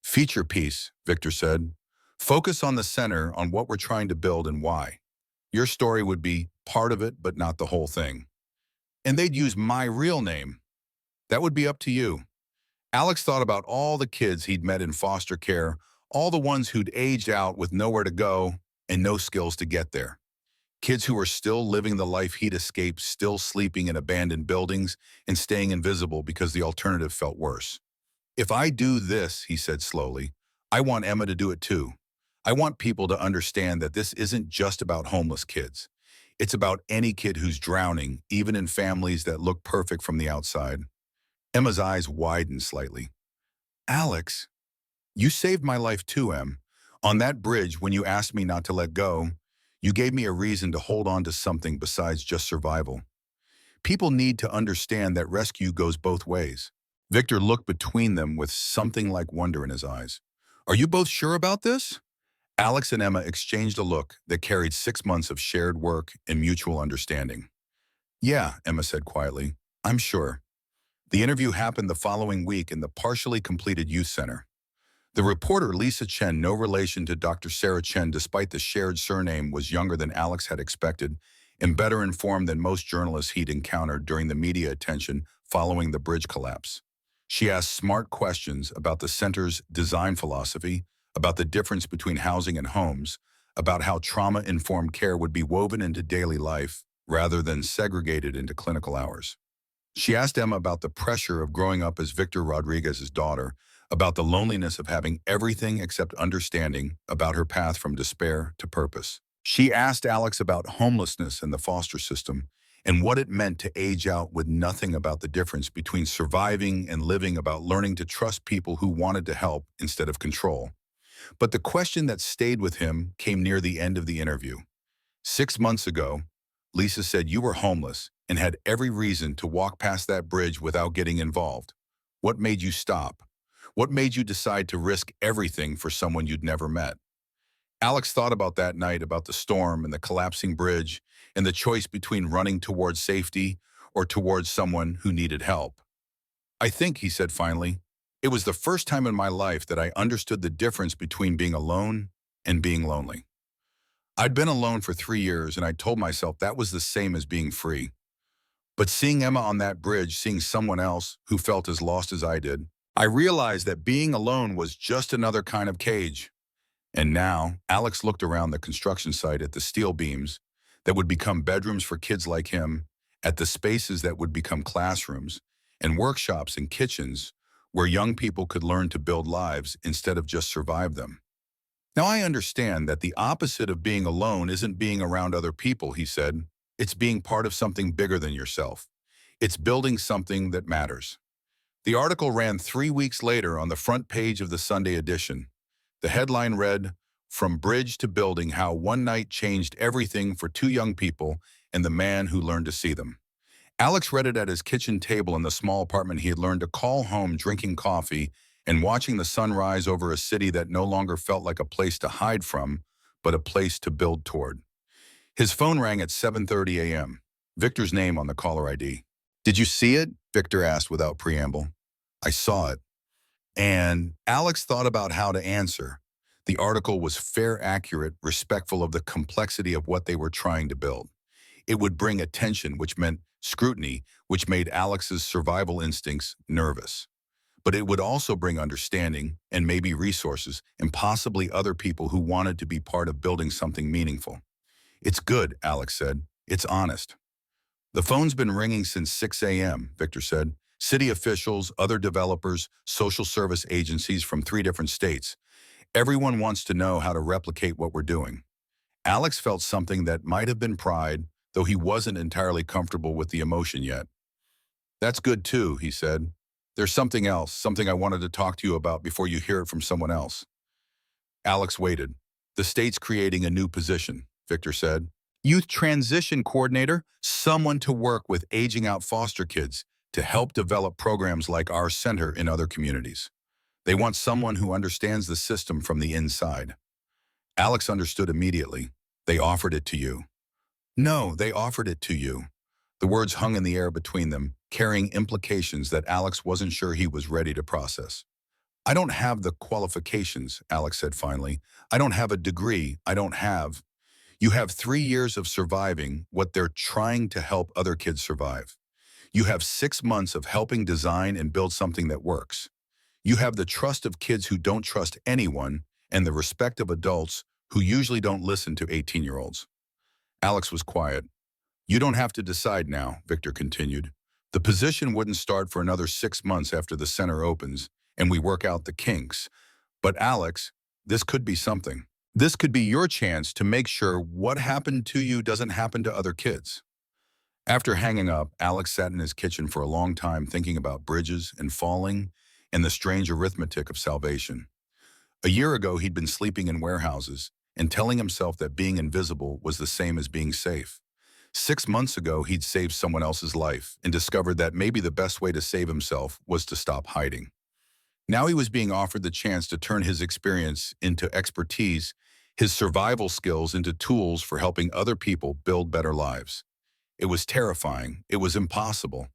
Feature piece, Victor said. Focus on the center, on what we're trying to build and why. Your story would be part of it, but not the whole thing. And they'd use my real name. That would be up to you. Alex thought about all the kids he'd met in foster care, all the ones who'd aged out with nowhere to go and no skills to get there. Kids who were still living the life he'd escaped, still sleeping in abandoned buildings and staying invisible because the alternative felt worse. If I do this, he said slowly, I want Emma to do it too. I want people to understand that this isn't just about homeless kids. It's about any kid who's drowning, even in families that look perfect from the outside. Emma's eyes widened slightly. Alex, you saved my life too, Em. On that bridge, when you asked me not to let go, you gave me a reason to hold on to something besides just survival. People need to understand that rescue goes both ways. Victor looked between them with something like wonder in his eyes. Are you both sure about this? Alex and Emma exchanged a look that carried 6 months of shared work and mutual understanding. Yeah, Emma said quietly. I'm sure. The interview happened the following week in the partially completed youth center. The reporter, Lisa Chen, no relation to Dr. Sarah Chen despite the shared surname, was younger than Alex had expected and better informed than most journalists he'd encountered during the media attention following the bridge collapse. She asked smart questions about the center's design philosophy, about the difference between housing and homes, about how trauma-informed care would be woven into daily life rather than segregated into clinical hours. She asked Emma about the pressure of growing up as Victor Rodriguez's daughter, about the loneliness of having everything except understanding, about her path from despair to purpose. She asked Alex about homelessness in the foster system and what it meant to age out with nothing about the difference between surviving and living, about learning to trust people who wanted to help instead of control. But the question that stayed with him came near the end of the interview. 6 months ago, Lisa said you were homeless and had every reason to walk past that bridge without getting involved. What made you stop? What made you decide to risk everything for someone you'd never met? Alex thought about that night, about the storm and the collapsing bridge and the choice between running towards safety or towards someone who needed help. I think, he said finally, it was the first time in my life that I understood the difference between being alone and being lonely. I'd been alone for 3 years and I told myself that was the same as being free. But seeing Emma on that bridge, seeing someone else who felt as lost as I did, I realized that being alone was just another kind of cage. And now, Alex looked around the construction site at the steel beams that would become bedrooms for kids like him, at the spaces that would become classrooms, and workshops and kitchens where young people could learn to build lives instead of just survive them. Now I understand that the opposite of being alone isn't being around other people, he said. It's being part of something bigger than yourself. It's building something that matters. The article ran 3 weeks later on the front page of the Sunday edition. The headline read, From Bridge to Building, How One Night Changed Everything for Two Young People and the Man Who Learned to See Them. Alex read it at his kitchen table in the small apartment he had learned to call home, drinking coffee and watching the sun rise over a city that no longer felt like a place to hide from, but a place to build toward. His phone rang at 7:30 a.m., Victor's name on the caller ID. Did you see it? Victor asked without preamble. I saw it. And Alex thought about how to answer. The article was fair, accurate, respectful of the complexity of what they were trying to build. It would bring attention, which meant scrutiny, which made Alex's survival instincts nervous. but it would also bring understanding and maybe resources and possibly other people who wanted to be part of building something meaningful. It's good, Alex said. It's honest. The phone's been ringing since 6 a.m., Victor said. City officials, other developers, social service agencies from 3 different states. Everyone wants to know how to replicate what we're doing. Alex felt something that might have been pride, though he wasn't entirely comfortable with the emotion yet. That's good too, he said. There's something else, something I wanted to talk to you about before you hear it from someone else. Alex waited. The state's creating a new position, Victor said. Youth Transition Coordinator, someone to work with aging out foster kids to help develop programs like our center in other communities. They want someone who understands the system from the inside. Alex understood immediately. They offered it to you. No, they offered it to you. The words hung in the air between them, carrying implications that Alex wasn't sure he was ready to process. I don't have the qualifications, Alex said finally. I don't have a degree. I don't have. You have 3 years of surviving what they're trying to help other kids survive. You have 6 months of helping design and build something that works. You have the trust of kids who don't trust anyone and the respect of adults who usually don't listen to 18-year-olds. Alex was quiet. You don't have to decide now, Victor continued. The position wouldn't start for another 6 months after the center opens and we work out the kinks. But Alex, this could be something. This could be your chance to make sure what happened to you doesn't happen to other kids. After hanging up, Alex sat in his kitchen for a long time thinking about bridges and falling and the strange arithmetic of salvation. A year ago, he'd been sleeping in warehouses and telling himself that being invisible was the same as being safe. 6 months ago, he'd saved someone else's life and discovered that maybe the best way to save himself was to stop hiding. Now he was being offered the chance to turn his experience into expertise, his survival skills into tools for helping other people build better lives. It was terrifying. It was impossible.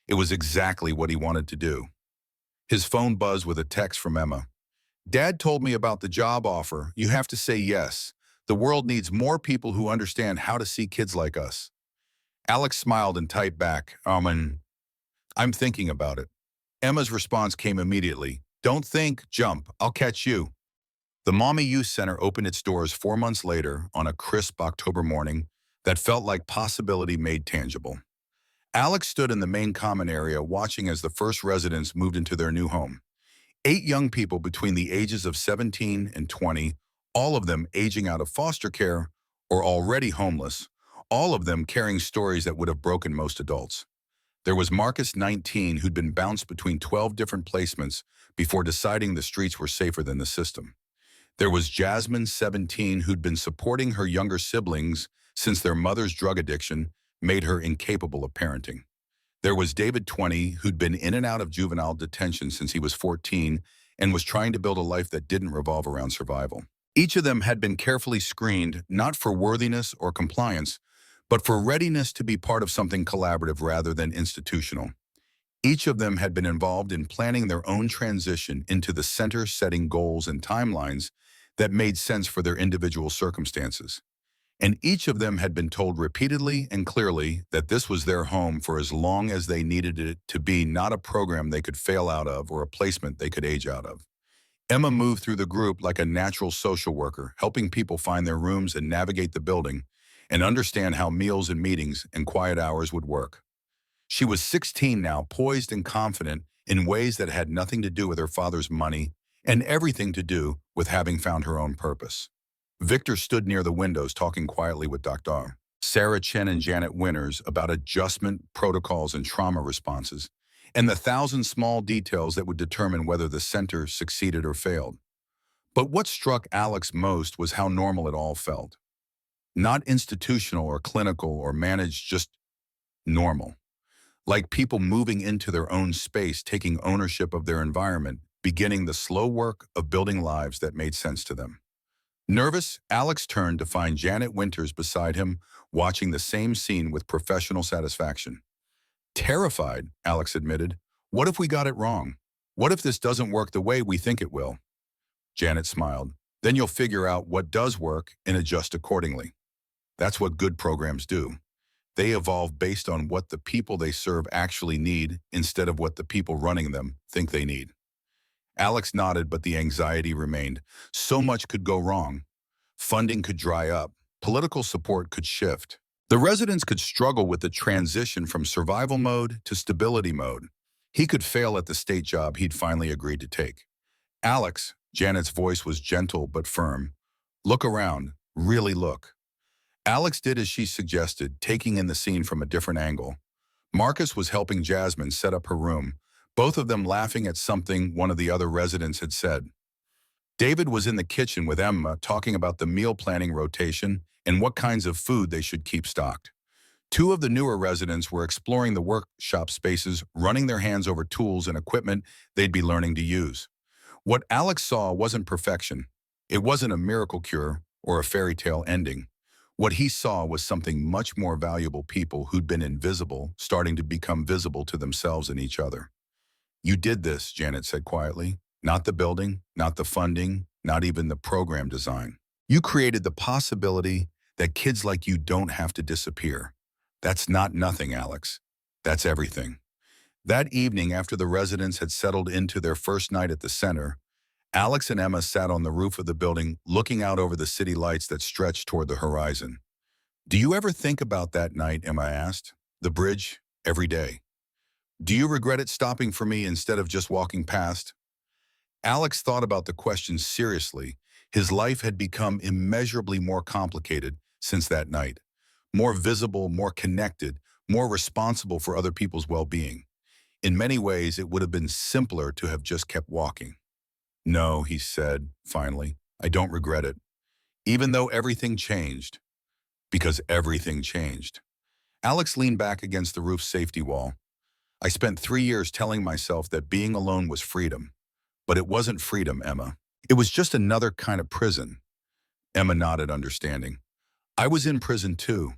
It was exactly what he wanted to do. His phone buzzed with a text from Emma. Dad told me about the job offer. You have to say yes. The world needs more people who understand how to see kids like us. Alex smiled and typed back, I'm thinking about it. Emma's response came immediately. Don't think, jump. I'll catch you. The Mommy Youth Center opened its doors 4 months later on a crisp October morning that felt like possibility made tangible. Alex stood in the main common area watching as the first residents moved into their new home. 8 young people between the ages of 17 and 20, all of them aging out of foster care or already homeless, all of them carrying stories that would have broken most adults. There was Marcus, 19, who'd been bounced between 12 different placements before deciding the streets were safer than the system. There was Jasmine, 17, who'd been supporting her younger siblings since their mother's drug addiction made her incapable of parenting. There was David, 20, who'd been in and out of juvenile detention since he was 14 and was trying to build a life that didn't revolve around survival. Each of them had been carefully screened, not for worthiness or compliance, but for readiness to be part of something collaborative rather than institutional. Each of them had been involved in planning their own transition into the center, setting goals and timelines that made sense for their individual circumstances. And each of them had been told repeatedly and clearly that this was their home for as long as they needed it to be, not a program they could fail out of or a placement they could age out of. Emma moved through the group like a natural social worker, helping people find their rooms and navigate the building and understand how meals and meetings and quiet hours would work. She was 16 now, poised and confident in ways that had nothing to do with her father's money and everything to do with having found her own purpose. Victor stood near the windows talking quietly with Dr. Sarah Chen and Janet Winters about adjustment protocols and trauma responses, and the 1,000 small details that would determine whether the center succeeded or failed. But what struck Alex most was how normal it all felt. Not institutional or clinical or managed, just normal. Like people moving into their own space, taking ownership of their environment, beginning the slow work of building lives that made sense to them. Nervous, Alex turned to find Janet Winters beside him, watching the same scene with professional satisfaction. Terrified, Alex admitted. What if we got it wrong? What if this doesn't work the way we think it will? Janet smiled. Then you'll figure out what does work and adjust accordingly. That's what good programs do. They evolve based on what the people they serve actually need instead of what the people running them think they need. Alex nodded, but the anxiety remained. So much could go wrong. Funding could dry up. Political support could shift. The residents could struggle with the transition from survival mode to stability mode. He could fail at the state job he'd finally agreed to take. Alex, Janet's voice was gentle but firm. Look around. Really look. Alex did as she suggested, taking in the scene from a different angle. Marcus was helping Jasmine set up her room, both of them laughing at something one of the other residents had said. David was in the kitchen with Emma talking about the meal planning rotation and what kinds of food they should keep stocked. Two of the newer residents were exploring the workshop spaces, running their hands over tools and equipment they'd be learning to use. What Alex saw wasn't perfection. It wasn't a miracle cure or a fairy tale ending. What he saw was something much more valuable: people who'd been invisible starting to become visible to themselves and each other. You did this, Janet said quietly. Not the building, not the funding, not even the program design. You created the possibility that kids like you don't have to disappear. That's not nothing, Alex. That's everything. That evening, after the residents had settled into their first night at the center, Alex and Emma sat on the roof of the building, looking out over the city lights that stretched toward the horizon. Do you ever think about that night, Emma asked? The bridge, every day. Do you regret it stopping for me instead of just walking past? Alex thought about the question seriously. His life had become immeasurably more complicated since that night. More visible, more connected, more responsible for other people's well-being. In many ways, it would have been simpler to have just kept walking. No, he said, finally, I don't regret it. Even though everything changed. Because everything changed. Alex leaned back against the roof's safety wall. I spent 3 years telling myself that being alone was freedom. But it wasn't freedom, Emma. It was just another kind of prison. Emma nodded, understanding. I was in prison too.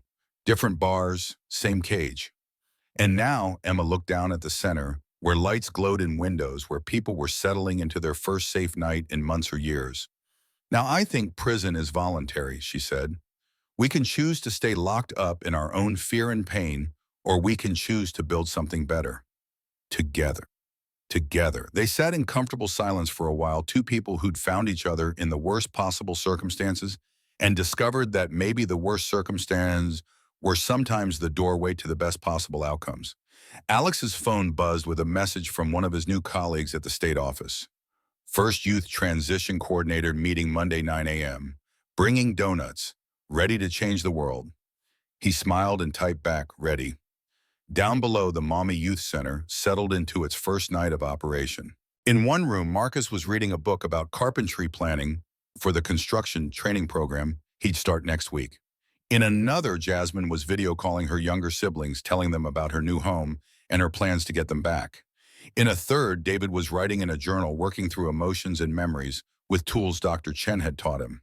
Different bars, same cage. And now, Emma looked down at the center, where lights glowed in windows, where people were settling into their first safe night in months or years. Now, I think prison is voluntary, she said. We can choose to stay locked up in our own fear and pain, or we can choose to build something better. Together. Together. They sat in comfortable silence for a while, two people who'd found each other in the worst possible circumstances and discovered that maybe the worst circumstances were sometimes the doorway to the best possible outcomes. Alex's phone buzzed with a message from one of his new colleagues at the state office. First Youth Transition Coordinator meeting Monday 9 a.m. Bringing donuts. Ready to change the world. He smiled and typed back, ready. Down below, the Mommy Youth Center settled into its first night of operation. In one room, Marcus was reading a book about carpentry planning for the construction training program he'd start next week. In another, Jasmine was video calling her younger siblings, telling them about her new home and her plans to get them back. In a third, David was writing in a journal, working through emotions and memories with tools Dr. Chen had taught him.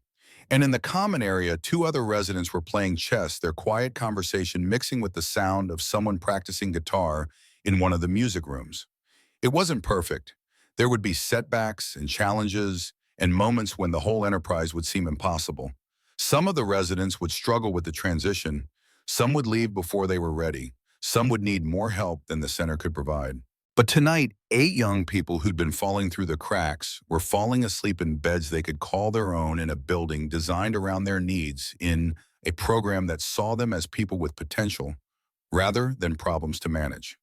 And in the common area, two other residents were playing chess, their quiet conversation mixing with the sound of someone practicing guitar in one of the music rooms. It wasn't perfect. There would be setbacks and challenges and moments when the whole enterprise would seem impossible. Some of the residents would struggle with the transition. Some would leave before they were ready. Some would need more help than the center could provide. But tonight, 8 young people who'd been falling through the cracks were falling asleep in beds they could call their own in a building designed around their needs, in a program that saw them as people with potential rather than problems to manage.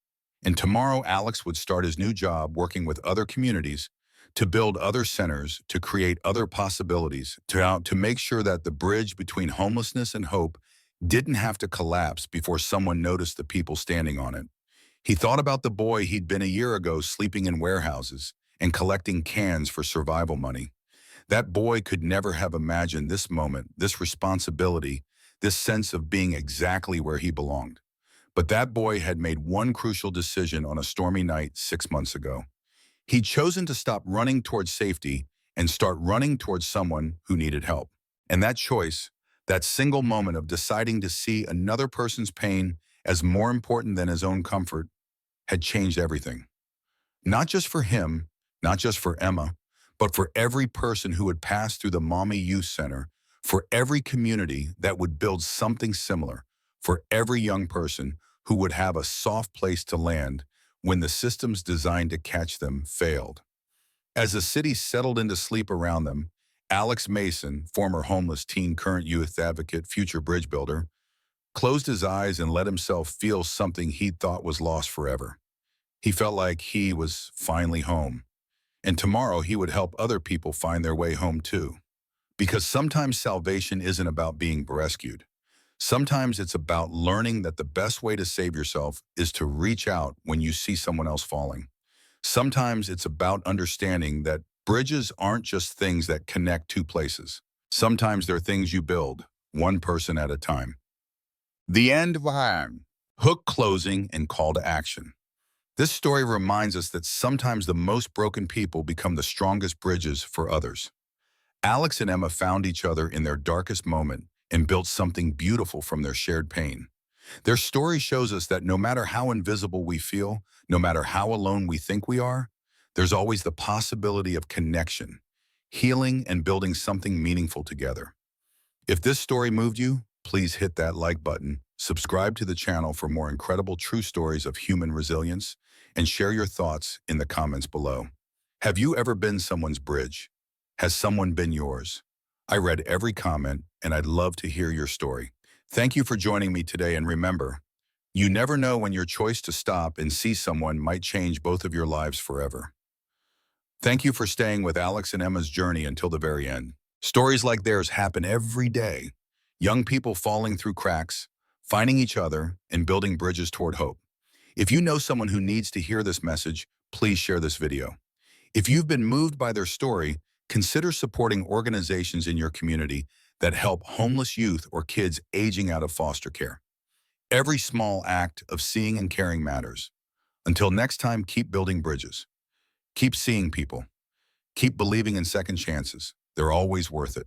And tomorrow, Alex would start his new job working with other communities to build other centers, to create other possibilities, to make sure that the bridge between homelessness and hope didn't have to collapse before someone noticed the people standing on it. He thought about the boy he'd been a year ago, sleeping in warehouses and collecting cans for survival money. That boy could never have imagined this moment, this responsibility, this sense of being exactly where he belonged. But that boy had made one crucial decision on a stormy night 6 months ago. He'd chosen to stop running towards safety and start running towards someone who needed help. And that choice, that single moment of deciding to see another person's pain as more important than his own comfort, had changed everything. Not just for him, not just for Emma, but for every person who had passed through the Mommy Youth Center, for every community that would build something similar, for every young person who would have a soft place to land when the systems designed to catch them failed. As the city settled into sleep around them, Alex Mason, former homeless teen, current youth advocate, future bridge builder, closed his eyes and let himself feel something he thought was lost forever. He felt like he was finally home, and tomorrow he would help other people find their way home too. Because sometimes salvation isn't about being rescued. Sometimes it's about learning that the best way to save yourself is to reach out when you see someone else falling. Sometimes it's about understanding that bridges aren't just things that connect two places. Sometimes they're things you build, one person at a time. The end of Iron. Hook, closing, and call to action. This story reminds us that sometimes the most broken people become the strongest bridges for others. Alex and Emma found each other in their darkest moment and built something beautiful from their shared pain. Their story shows us that no matter how invisible we feel, no matter how alone we think we are, there's always the possibility of connection, healing, and building something meaningful together. If this story moved you, please hit that like button, subscribe to the channel for more incredible true stories of human resilience, and share your thoughts in the comments below. Have you ever been someone's bridge? Has someone been yours? I read every comment, and I'd love to hear your story. Thank you for joining me today, and remember, you never know when your choice to stop and see someone might change both of your lives forever. Thank you for staying with Alex and Emma's journey until the very end. Stories like theirs happen every day. Young people falling through cracks, finding each other, and building bridges toward hope. If you know someone who needs to hear this message, please share this video. If you've been moved by their story, consider supporting organizations in your community that help homeless youth or kids aging out of foster care. Every small act of seeing and caring matters. Until next time, keep building bridges. Keep seeing people. Keep believing in second chances. They're always worth it.